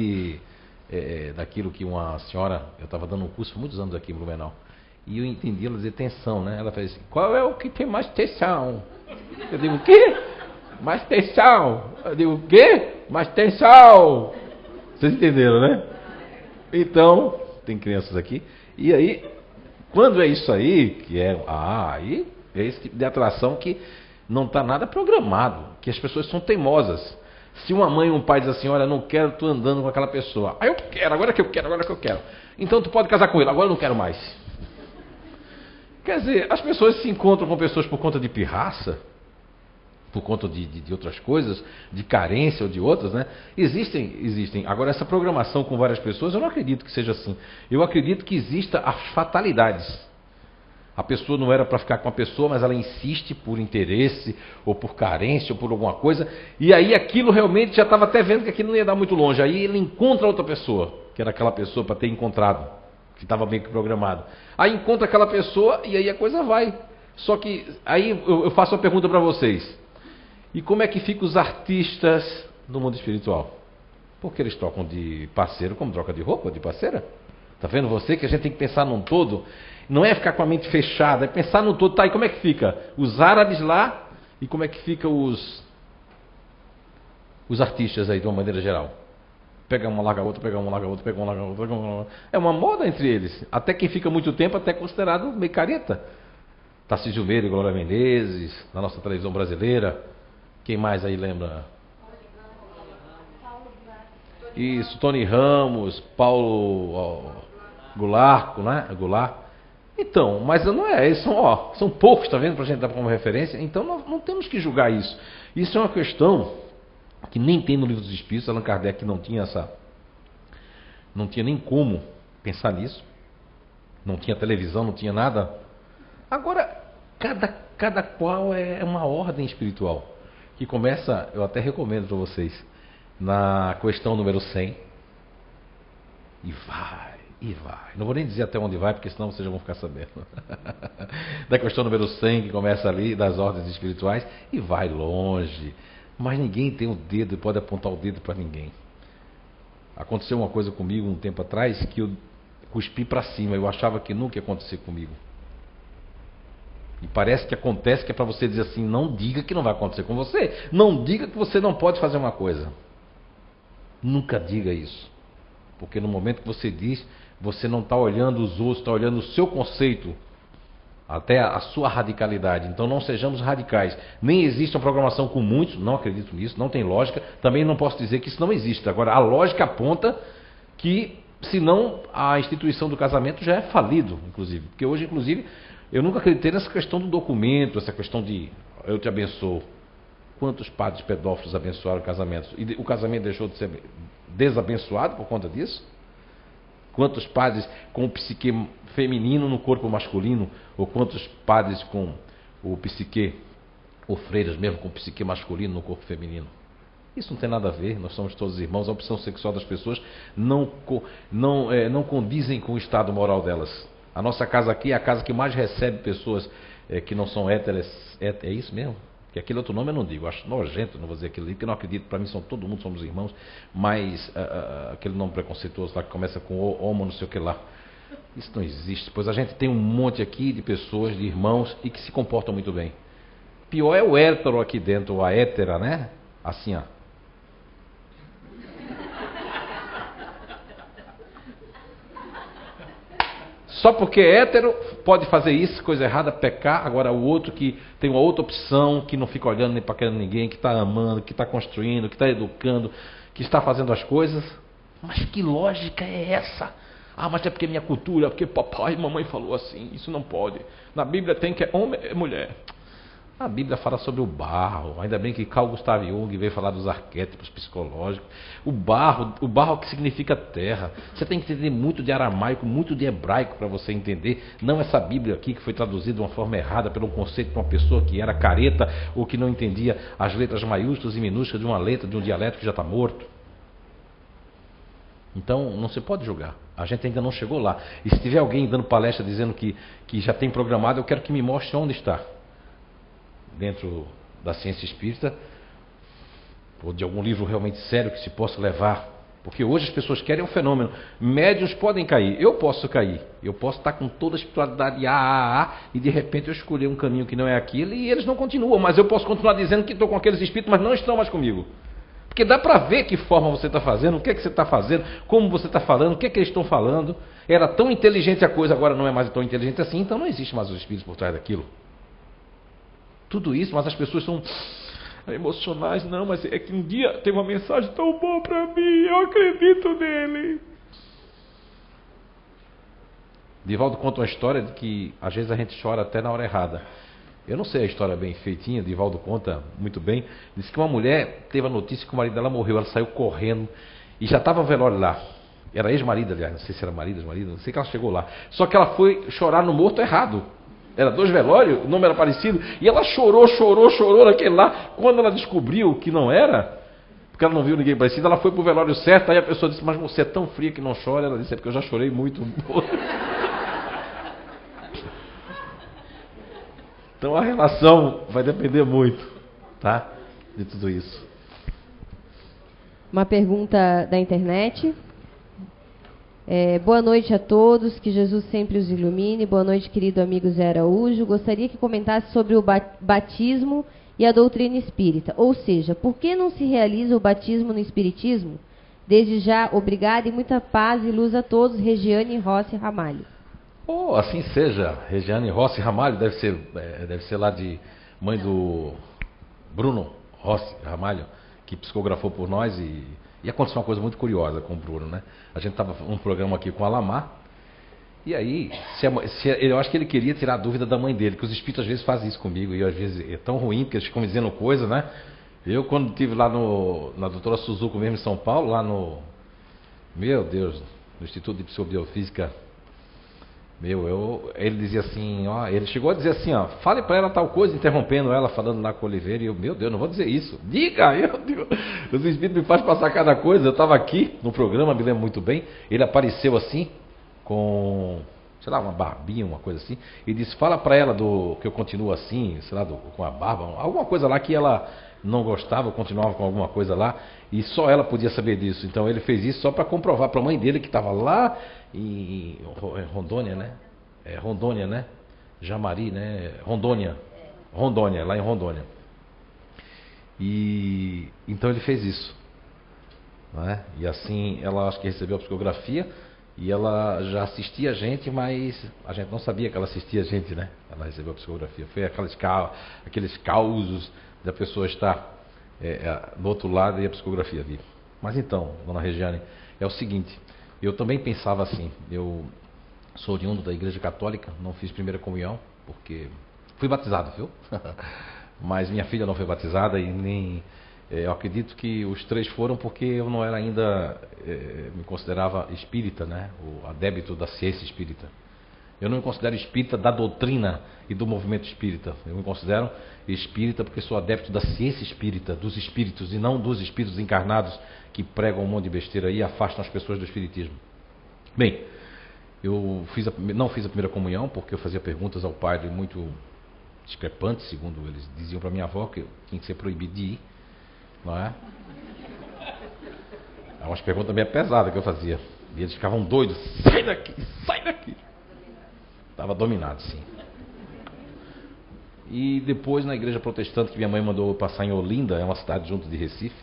D: daquilo que uma senhora... Eu estava dando um curso há muitos anos aqui em Blumenau. E eu entendi ela dizer tensão, né? Ela fez assim, qual é o que tem mais tensão? Eu digo, o quê? Mais tensão. Eu digo, o quê? Mais tensão. Vocês entenderam, né? Então, tem crianças aqui. E aí, quando é isso aí, que aí é esse tipo de atração que não está nada programado, que as pessoas são teimosas. Se uma mãe ou um pai diz assim, olha, não quero, tu andando com aquela pessoa. Aí eu quero, agora que eu quero. Então tu pode casar com ele, agora eu não quero mais. Quer dizer, as pessoas se encontram com pessoas por conta de pirraça, por conta de outras coisas, de carência ou de outras, né? Existem. Agora, essa programação com várias pessoas, eu não acredito que seja assim. Eu acredito que exista as fatalidades. A pessoa não era para ficar com a pessoa, mas ela insiste por interesse, ou por carência, ou por alguma coisa, e aí aquilo realmente já estava até vendo que aquilo não ia dar muito longe. Aí ele encontra outra pessoa, que era aquela pessoa para ter encontrado, que estava bem programado. Aí encontra aquela pessoa e aí a coisa vai. Só que aí eu faço uma pergunta para vocês. E como é que ficam os artistas no mundo espiritual? Porque eles trocam de parceiro como troca de roupa, de parceira. Tá vendo você que a gente tem que pensar num todo? Não é ficar com a mente fechada, é pensar no todo. Tá, e como é que fica? Os árabes lá e como é que fica os artistas aí de uma maneira geral? Pega uma, larga outra, pega uma, larga outra, pega uma, larga outra, pega uma... É uma moda entre eles. Até quem fica muito tempo até é considerado meio careta. Tarcísio Meira e Glória Menezes, na nossa televisão brasileira. Quem mais aí lembra? Isso, Tony Ramos, Paulo Goulart, né? Goulart. Então, mas não é, eles são poucos, tá vendo, para a gente dar como referência, então não temos que julgar isso. Isso é uma questão que nem tem no Livro dos Espíritos. Allan Kardec não tinha nem como pensar nisso, não tinha televisão, não tinha nada. Agora, cada qual é uma ordem espiritual, que começa, eu até recomendo para vocês, na questão número 100, e vai. Não vou nem dizer até onde vai, porque senão vocês já vão ficar sabendo. Da questão número 100, que começa ali, das ordens espirituais, e vai longe. Mas ninguém tem o dedo e pode apontar o dedo para ninguém. Aconteceu uma coisa comigo um tempo atrás, que eu cuspi para cima. Eu achava que nunca ia acontecer comigo. E parece que acontece, que é para você dizer assim, não diga que não vai acontecer com você. Não diga que você não pode fazer uma coisa. Nunca diga isso. Porque no momento que você diz, você não está olhando os outros, está olhando o seu conceito, até a sua radicalidade. Então não sejamos radicais. Nem existe uma programação com muitos, não acredito nisso, não tem lógica. Também não posso dizer que isso não existe. Agora, a lógica aponta que, senão, a instituição do casamento já é falido, inclusive. Porque hoje, inclusive, eu nunca acreditei nessa questão do documento, essa questão de eu te abençoo. Quantos padres pedófilos abençoaram casamentos? E o casamento deixou de ser desabençoado por conta disso? Quantos padres com o psique feminino no corpo masculino? Ou quantos padres com o psique, ou freiras mesmo com o psique masculino no corpo feminino? Isso não tem nada a ver, nós somos todos irmãos. A opção sexual das pessoas não condizem com o estado moral delas. A nossa casa aqui é a casa que mais recebe pessoas que não são héteras. É isso mesmo? Que aquele outro nome eu não digo, acho nojento, não vou dizer aquilo ali, porque eu não acredito, para mim todo mundo somos irmãos, mas aquele nome preconceituoso lá que começa com homo, não sei o que lá, isso não existe. Pois a gente tem um monte aqui de pessoas, de irmãos, e que se comportam muito bem. Pior é o hétero aqui dentro, ou a hétera, né? Assim, ó. Só porque é hétero pode fazer isso, coisa errada, pecar. Agora o outro que tem uma outra opção, que não fica olhando nem para ninguém, que está amando, que está construindo, que está educando, que está fazendo as coisas. Mas que lógica é essa? Ah, mas é porque minha cultura, porque papai e mamãe falou assim, isso não pode. Na Bíblia tem que é homem e mulher. A Bíblia fala sobre o barro. Ainda bem que Carl Gustav Jung veio falar dos arquétipos psicológicos. O barro que significa terra. Você tem que entender muito de aramaico, muito de hebraico para você entender. Não essa Bíblia aqui que foi traduzida de uma forma errada pelo conceito de uma pessoa que era careta ou que não entendia as letras maiúsculas e minúsculas de uma letra, de um dialeto que já está morto. Então não se pode julgar. A gente ainda não chegou lá. E se tiver alguém dando palestra dizendo que já tem programado, eu quero que me mostre onde está. Dentro da ciência espírita, ou de algum livro realmente sério que se possa levar. Porque hoje as pessoas querem um fenômeno. Médiuns podem cair, eu posso cair. Eu posso estar com toda a espiritualidade e de repente eu escolher um caminho que não é aquele e eles não continuam. Mas eu posso continuar dizendo que estou com aqueles espíritos, mas não estão mais comigo. Porque dá para ver que forma você está fazendo, o que é que você está fazendo, como você está falando, o que é que eles estão falando. Era tão inteligente a coisa, agora não é mais tão inteligente assim, então não existe mais os espíritos por trás daquilo. Tudo isso, mas as pessoas são emocionais. Não, mas é que um dia teve uma mensagem tão boa para mim, eu acredito nele. Divaldo conta uma história de que às vezes a gente chora até na hora errada. Eu não sei a história bem feitinha, Divaldo conta muito bem. Diz que uma mulher teve a notícia que o marido dela morreu, ela saiu correndo e já estava o velório lá. Era ex-marido, aliás, não sei se era marido, ex-marido, não sei que ela chegou lá. Só que ela foi chorar no morto errado. Era 2 velórios, o nome era parecido, e ela chorou naquele lá. Quando ela descobriu que não era, porque ela não viu ninguém parecido, ela foi pro velório certo. Aí a pessoa disse, mas você é tão fria que não chora. Ela disse, é porque eu já chorei muito. Então a relação vai depender muito, tá? De tudo isso.
A: Uma pergunta da internet. Boa noite a todos, que Jesus sempre os ilumine. Boa noite, querido amigo Zé Araújo. Gostaria que comentasse sobre o batismo e a doutrina espírita. Ou seja, por que não se realiza o batismo no espiritismo? Desde já, obrigada e muita paz e luz a todos. Regiane Rossi Ramalho.
D: Oh, assim seja. Regiane Rossi Ramalho deve ser lá de mãe do Bruno Rossi Ramalho, que psicografou por nós. E aconteceu uma coisa muito curiosa com o Bruno, né? A gente estava num programa aqui com a Alamar E aí, eu acho que ele queria tirar a dúvida da mãe dele, que os espíritos às vezes fazem isso comigo, e às vezes é tão ruim, porque eles ficam me dizendo coisa, né? Eu, quando estive lá na doutora Suzuko mesmo em São Paulo, lá no, meu Deus, no Instituto de Psicobiofísica, ele dizia assim, ó, ele chegou a dizer assim, ó, fale para ela tal coisa, interrompendo ela, falando lá com o Oliveira, e eu, meu Deus, não vou dizer isso, diga, os espíritos me fazem passar cada coisa. Eu estava aqui no programa, me lembro muito bem, ele apareceu assim, com, sei lá, uma barbinha, uma coisa assim, e disse, fala para ela que eu continuo assim, sei lá, com a barba, alguma coisa lá que ela não gostava, continuava com alguma coisa lá, e só ela podia saber disso. Então ele fez isso só para comprovar para a mãe dele, que estava lá em Rondônia, né? É Rondônia, né? Jamari, né? Rondônia, lá em Rondônia. E então ele fez isso, né? E assim ela, acho que recebeu a psicografia, e ela já assistia a gente, mas a gente não sabia que ela assistia a gente, né? Ela recebeu a psicografia. Foi aqueles causos da pessoa estar do outro lado e a psicografia vir. Mas então, dona Regiane, é o seguinte, eu também pensava assim, eu sou oriundo da Igreja Católica, não fiz primeira comunhão, porque fui batizado, viu? Mas minha filha não foi batizada e nem... eu acredito que os 3 foram porque eu não era ainda, me considerava espírita, né? O adébito da ciência espírita. Eu não me considero espírita da doutrina e do movimento espírita. Eu me considero espírita porque sou adepto da ciência espírita, dos espíritos, e não dos espíritos encarnados que pregam um monte de besteira e afastam as pessoas do espiritismo. Bem, eu não fiz a primeira comunhão porque eu fazia perguntas ao padre muito discrepantes, segundo eles diziam para minha avó, que eu tinha que ser proibido de ir. Não é? Umas perguntas meio pesadas que eu fazia. E eles ficavam doidos. Sai daqui, sai daqui. Estava dominado, sim. E depois na igreja protestante que minha mãe mandou passar em Olinda, é uma cidade junto de Recife.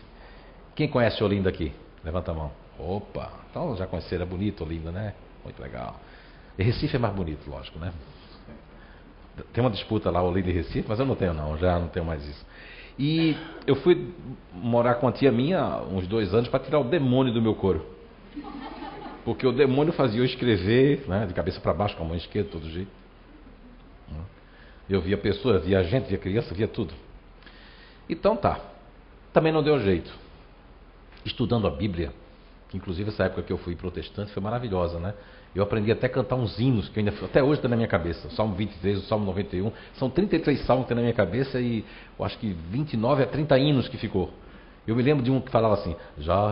D: Quem conhece Olinda aqui? Levanta a mão. Opa, então já conheceram, é bonito Olinda, né? Muito legal. E Recife é mais bonito, lógico, né? Tem uma disputa lá, Olinda e Recife, mas eu não tenho não, já não tenho mais isso. E eu fui morar com a tia minha uns 2 anos para tirar o demônio do meu couro. Porque o demônio fazia eu escrever, né, de cabeça para baixo, com a mão esquerda, de todo jeito. Eu via pessoas, via gente, via criança, via tudo. Então tá. Também não deu jeito. Estudando a Bíblia, inclusive essa época que eu fui protestante foi maravilhosa, né? Eu aprendi até a cantar uns hinos, que ainda até hoje está na minha cabeça. O Salmo 23, o Salmo 91. São 33 salmos que tem na minha cabeça e eu acho que 29 a 30 hinos que ficou. Eu me lembro de um que falava assim, já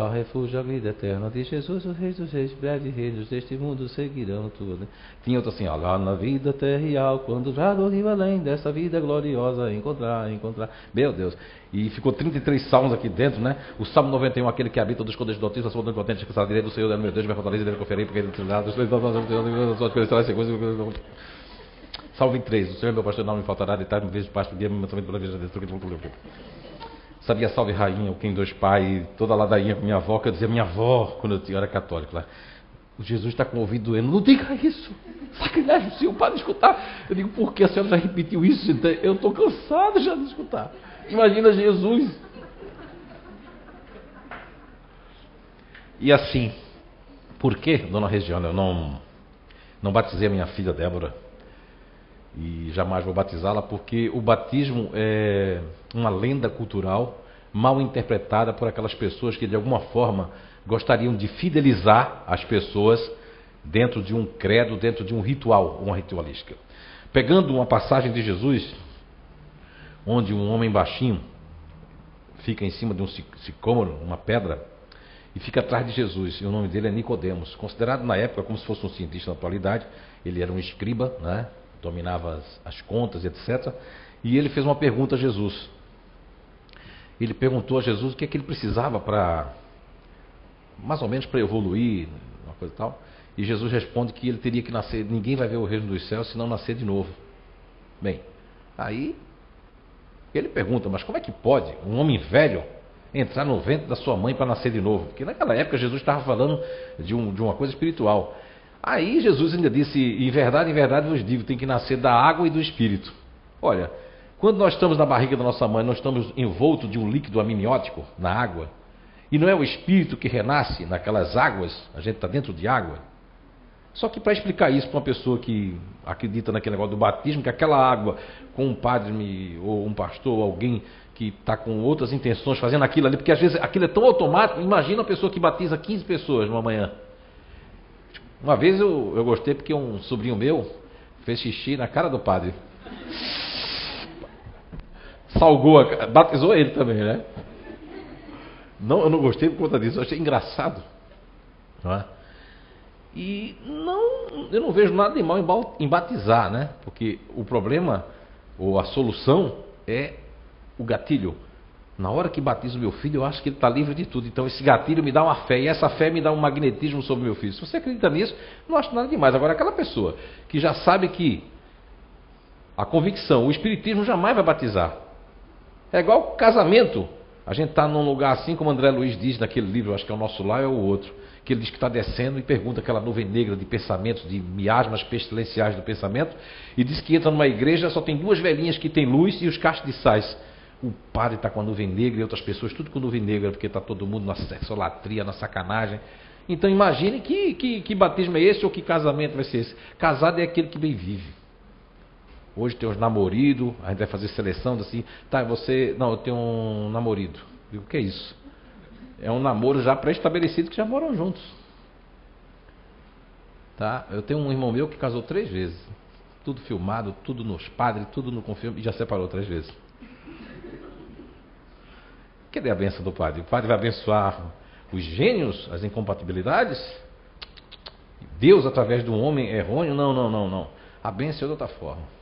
D: refúgio a vida eterna de Jesus, o Rei dos Reis, breve reinos deste mundo seguirão tudo. Tinha outro assim, ó, lá na vida terreal, quando já do rio além dessa vida gloriosa encontrar. Meu Deus. E ficou 33 salmos aqui dentro, né? O Salmo 91, aquele que habita dos esconderijos do Altíssimo, a sua boca contente, que está direito do Senhor, meu Deus, minha fortaleza, dele conferei, porque ele trilhado, Salmo 23, o Senhor é meu pastor, não me faltará, deitar-me vezes de pasto, guia-me mensalmente pela vida dele. Sabia Salve Rainha, o Quem Dois Pai, toda a ladainha com minha avó, que eu dizia minha avó, quando eu era católico lá. O Jesus está com o ouvido doendo, não diga isso, sacrilégio seu, para de escutar. Eu digo, por que a senhora já repetiu isso? Eu estou cansado já de escutar. Imagina Jesus. E assim, por que, dona Regiane, eu não batizei a minha filha Débora? E jamais vou batizá-la, porque o batismo é uma lenda cultural mal interpretada por aquelas pessoas que de alguma forma gostariam de fidelizar as pessoas dentro de um credo, dentro de um ritual, uma ritualística. Pegando uma passagem de Jesus, onde um homem baixinho fica em cima de um sicômoro, uma pedra, e fica atrás de Jesus, e o nome dele é Nicodemos, considerado na época como se fosse um cientista na atualidade. Ele era um escriba, né? Dominava as contas, etc. E ele fez uma pergunta a Jesus. Ele perguntou a Jesus o que é que ele precisava para, mais ou menos para evoluir, uma coisa e tal. E Jesus responde que ele teria que nascer, ninguém vai ver o reino dos céus se não nascer de novo. Bem, aí ele pergunta, mas como é que pode um homem velho entrar no ventre da sua mãe para nascer de novo? Porque naquela época Jesus estava falando de uma coisa espiritual. Aí Jesus ainda disse, em verdade vos digo, tem que nascer da água e do Espírito. Olha, quando nós estamos na barriga da nossa mãe, nós estamos envoltos de um líquido amniótico na água, E não é o espírito que renasce naquelas águas, a gente está dentro de água. Só que para explicar isso para uma pessoa que acredita naquele negócio do batismo, que aquela água com um padre ou um pastor ou alguém que está com outras intenções fazendo aquilo ali, porque às vezes aquilo é tão automático. Imagina uma pessoa que batiza 15 pessoas numa manhã. Uma vez eu gostei porque um sobrinho meu fez xixi na cara do padre. Salgou, batizou ele também, né? Não, eu não gostei por conta disso, eu achei engraçado. Não é? E eu não vejo nada de mal em batizar, né? Porque o problema, ou a solução, é o gatilho. Na hora que batizo meu filho, eu acho que ele está livre de tudo. Então esse gatilho me dá uma fé, e essa fé me dá um magnetismo sobre meu filho. Se você acredita nisso, não acho nada demais. Agora, aquela pessoa que já sabe que a convicção, o espiritismo jamais vai batizar. É igual casamento. A gente está num lugar assim, como André Luiz diz naquele livro, acho que é o Nosso Lar, é o outro, que ele diz que está descendo e pergunta aquela nuvem negra de pensamentos, de miasmas pestilenciais do pensamento, e diz que entra numa igreja, só tem 2 velhinhas que tem luz e os cachos de sais. O padre está com a nuvem negra e outras pessoas tudo com nuvem negra, porque está todo mundo na sexolatria, na sacanagem. Então imagine que batismo é esse ou que casamento vai ser esse. Casado é aquele que bem vive. Hoje tem os namoridos, a gente vai fazer seleção assim, tá, você, não, eu tenho um namorido. Digo, o que é isso? É um namoro já pré-estabelecido que já moram juntos. Tá? Eu tenho um irmão meu que casou 3 vezes. Tudo filmado, tudo nos padres, tudo no confirmo, e já separou 3 vezes. Cadê a bênção do padre? O padre vai abençoar os gênios, as incompatibilidades? Deus através de um homem errôneo? Não. A bênção é de outra forma.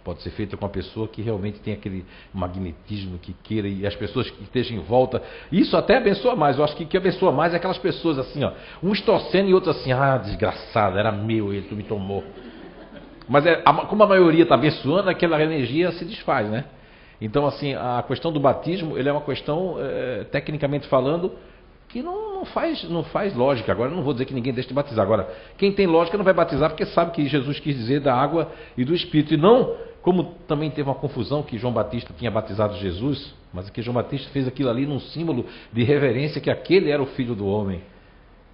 D: Pode ser feita com uma pessoa que realmente tem aquele magnetismo que queira, e as pessoas que estejam em volta. Isso até abençoa mais. Eu acho que o que abençoa mais é aquelas pessoas assim, ó, uns torcendo e outros assim, desgraçado, era meu, ele, tu me tomou. Mas como a maioria está abençoando, aquela energia se desfaz, né? Então, assim, a questão do batismo, ele é uma questão, tecnicamente falando, que não faz lógica. Agora, eu não vou dizer que ninguém deixe de batizar. Agora, quem tem lógica não vai batizar, porque sabe que Jesus quis dizer da água e do Espírito. E não, como também teve uma confusão que João Batista tinha batizado Jesus, mas que João Batista fez aquilo ali num símbolo de reverência, que aquele era o Filho do Homem.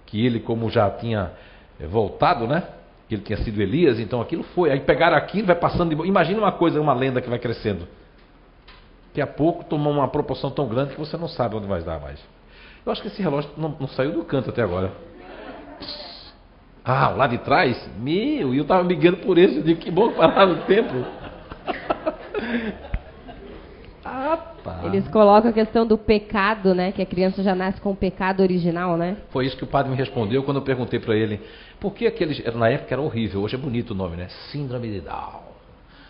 D: Que ele, como já tinha voltado, né? Que ele tinha sido Elias, então aquilo foi. Aí pegaram aquilo, vai passando de... Imagina uma coisa, uma lenda que vai crescendo. Daqui a pouco toma uma proporção tão grande que você não sabe onde vai dar mais. Eu acho que esse relógio não saiu do canto até agora. Lá de trás? E eu estava brigando por isso. Eu digo, que bom parar no tempo.
A: Eles colocam a questão do pecado, né? Que a criança já nasce com o pecado original, né?
D: Foi isso que o padre me respondeu quando eu perguntei para ele. Por que aqueles... Na época era horrível, hoje é bonito o nome, né? Síndrome de Down.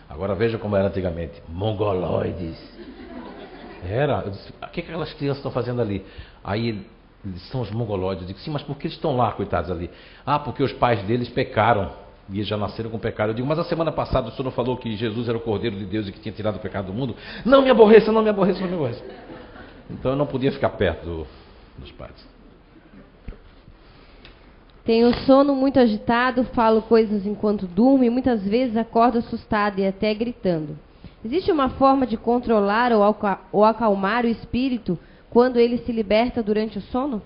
D: Agora veja como era antigamente. Mongoloides. Eu disse, o que aquelas crianças estão fazendo ali? Aí eles são os mongoloides. Eu digo, sim, mas por que eles estão lá, coitados ali? Porque os pais deles pecaram. E eles já nasceram com pecado. Eu digo, mas a semana passada o senhor não falou que Jesus era o Cordeiro de Deus e que tinha tirado o pecado do mundo? Não me aborreça. Então eu não podia ficar perto dos pais.
A: Tenho sono muito agitado, falo coisas enquanto durmo e muitas vezes acordo assustado e até gritando. Existe uma forma de controlar ou acalmar o espírito quando ele se liberta durante o sono?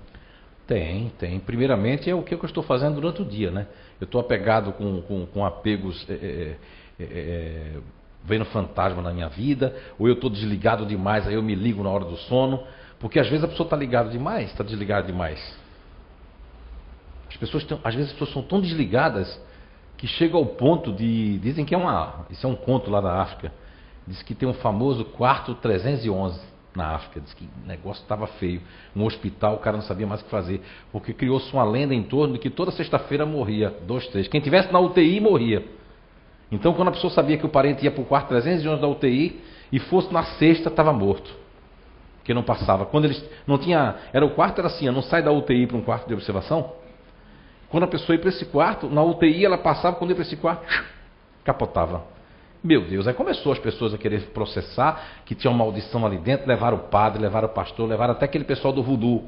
D: Tem. Primeiramente é o que eu estou fazendo durante o dia, né? Eu estou apegado com apegos, vendo fantasma na minha vida, ou eu estou desligado demais, aí eu me ligo na hora do sono, porque às vezes a pessoa está ligada demais, está desligada demais. Às vezes as pessoas são tão desligadas que chega ao ponto de... Dizem que isso é um conto lá na África. Diz que tem um famoso quarto 311 na África. Diz que o negócio estava feio. Um hospital, o cara não sabia mais o que fazer. Porque criou-se uma lenda em torno de que toda sexta-feira morria 2, 3. Quem tivesse na UTI morria. Então quando a pessoa sabia que o parente ia para o quarto 311 da UTI e fosse na sexta, estava morto. Porque não passava. Quando eles não tinha... O quarto era assim, não sai da UTI para um quarto de observação. Quando a pessoa ia para esse quarto, na UTI ela passava, quando ia para esse quarto, capotava. Meu Deus, aí começou as pessoas a querer processar, que tinha uma maldição ali dentro, levaram o padre, levaram o pastor, levaram até aquele pessoal do voodoo,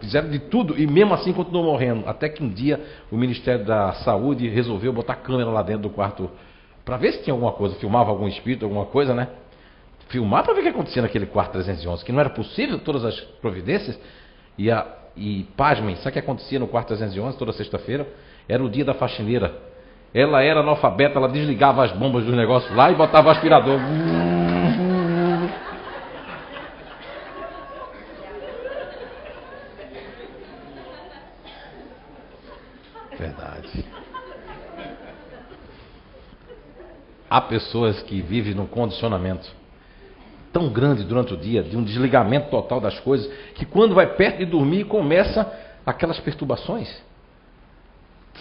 D: fizeram de tudo e mesmo assim continuou morrendo. Até que um dia o Ministério da Saúde resolveu botar câmera lá dentro do quarto, para ver se tinha alguma coisa, filmava algum espírito, alguma coisa, né? filmar para ver o que acontecia naquele quarto 311, que não era possível todas as providências. E pasmem, sabe o que acontecia no quarto 311 toda sexta-feira? Era o dia da faxineira. Ela era analfabeta, ela desligava as bombas dos negócios lá e botava o aspirador. Verdade. Há pessoas que vivem num condicionamento tão grande durante o dia, de um desligamento total das coisas, que quando vai perto de dormir começa aquelas perturbações.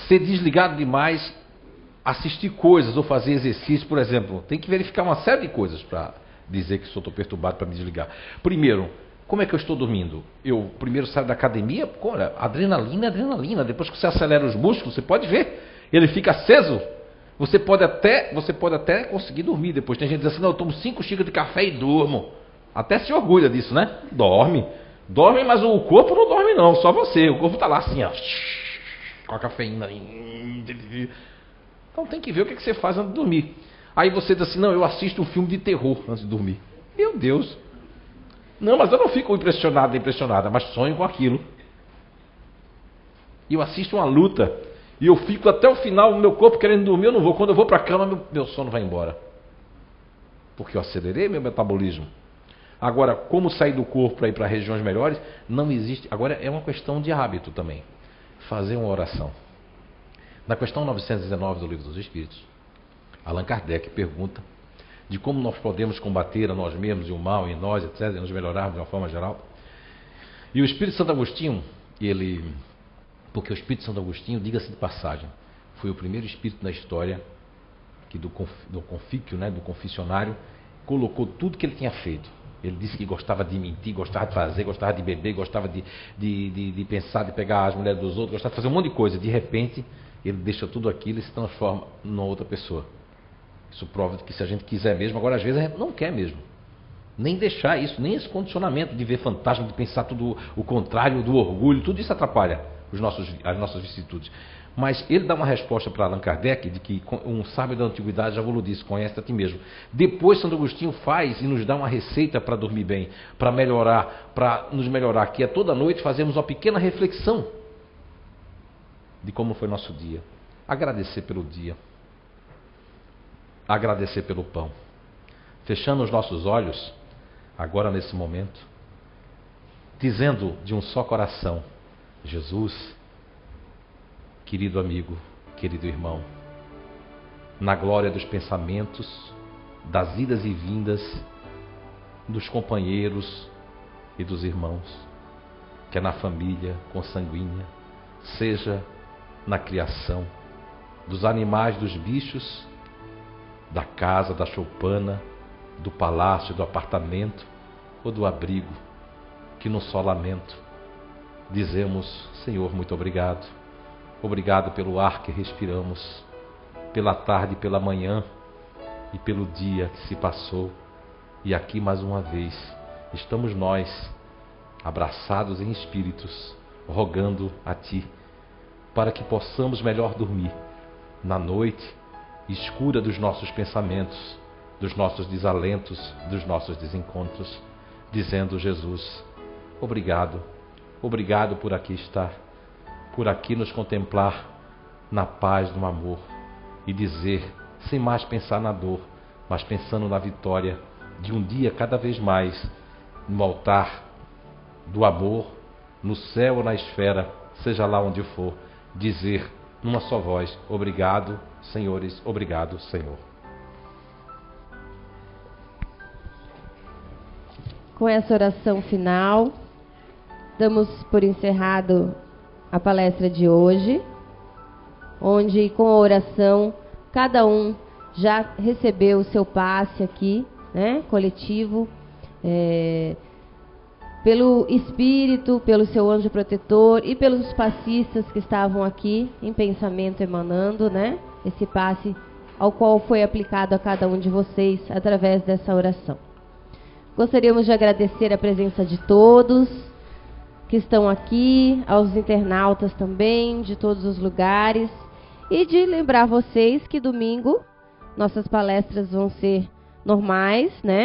D: Ser desligado demais, assistir coisas ou fazer exercício, por exemplo, tem que verificar uma série de coisas para dizer que estou perturbado para me desligar. Primeiro, como é que eu estou dormindo? Eu primeiro saio da academia, olha, adrenalina. Depois que você acelera os músculos, você pode ver, ele fica aceso. Você pode até conseguir dormir depois. Tem gente que diz assim, não, eu tomo 5 xícaras de café e durmo. Até se orgulha disso, né? Dorme, mas o corpo não dorme não, só você. O corpo está lá assim, ó, com a cafeína. Então tem que ver o que você faz antes de dormir. Aí você diz assim, não, eu assisto um filme de terror antes de dormir. Meu Deus. Não, mas eu não fico impressionada, mas sonho com aquilo. E eu assisto uma luta. E eu fico até o final, o meu corpo querendo dormir, eu não vou. Quando eu vou para a cama, meu sono vai embora. Porque eu acelerei meu metabolismo. Agora, como sair do corpo para ir para regiões melhores, não existe. Agora é uma questão de hábito também. Fazer uma oração. Na questão 919 do Livro dos Espíritos, Allan Kardec pergunta de como nós podemos combater a nós mesmos e o mal em nós, etc., e nos melhorarmos de uma forma geral. E o Espírito Santo Agostinho, porque o Espírito Santo Agostinho, diga-se de passagem, foi o primeiro espírito na história que do confício, né, do confessionário, colocou tudo que ele tinha feito. Ele disse que gostava de mentir, gostava de fazer, gostava de beber, gostava de pensar, de pegar as mulheres dos outros, gostava de fazer um monte de coisa. De repente, ele deixa tudo aquilo e se transforma numa outra pessoa. Isso prova que se a gente quiser mesmo, agora às vezes a gente não quer mesmo. Nem deixar isso, nem esse condicionamento de ver fantasma, de pensar tudo o contrário, do orgulho, tudo isso atrapalha as nossas vicissitudes. Mas ele dá uma resposta para Allan Kardec de que um sábio da antiguidade já vos disse, conhece a ti mesmo. Depois Santo Agostinho faz e nos dá uma receita para dormir bem, para melhorar, para nos melhorar, que é toda noite fazemos uma pequena reflexão de como foi nosso dia. Agradecer pelo dia. Agradecer pelo pão. Fechando os nossos olhos, agora nesse momento, dizendo de um só coração, Jesus, querido amigo, querido irmão, na glória dos pensamentos, das idas e vindas, dos companheiros e dos irmãos, que é na família consanguínea, seja na criação, dos animais, dos bichos, da casa, da choupana, do palácio, do apartamento ou do abrigo, que no só lamento dizemos, Senhor, muito obrigado. Obrigado pelo ar que respiramos, pela tarde e pela manhã e pelo dia que se passou. E aqui mais uma vez estamos nós, abraçados em espíritos, rogando a Ti, para que possamos melhor dormir na noite escura dos nossos pensamentos, dos nossos desalentos, dos nossos desencontros, dizendo, Jesus, obrigado, obrigado por aqui estar, por aqui nos contemplar na paz, no amor, e dizer, sem mais pensar na dor, mas pensando na vitória de um dia cada vez mais no altar do amor, no céu ou na esfera, seja lá onde for, dizer numa só voz, obrigado, senhores, obrigado, Senhor.
A: Com essa oração final, damos por encerrado a palestra de hoje, onde com a oração cada um já recebeu o seu passe aqui, né, coletivo, pelo Espírito, pelo seu anjo protetor e pelos passistas que estavam aqui em pensamento emanando, né, esse passe ao qual foi aplicado a cada um de vocês através dessa oração. Gostaríamos de agradecer a presença de todos que estão aqui, aos internautas também, de todos os lugares, e de lembrar vocês que domingo nossas palestras vão ser normais, né?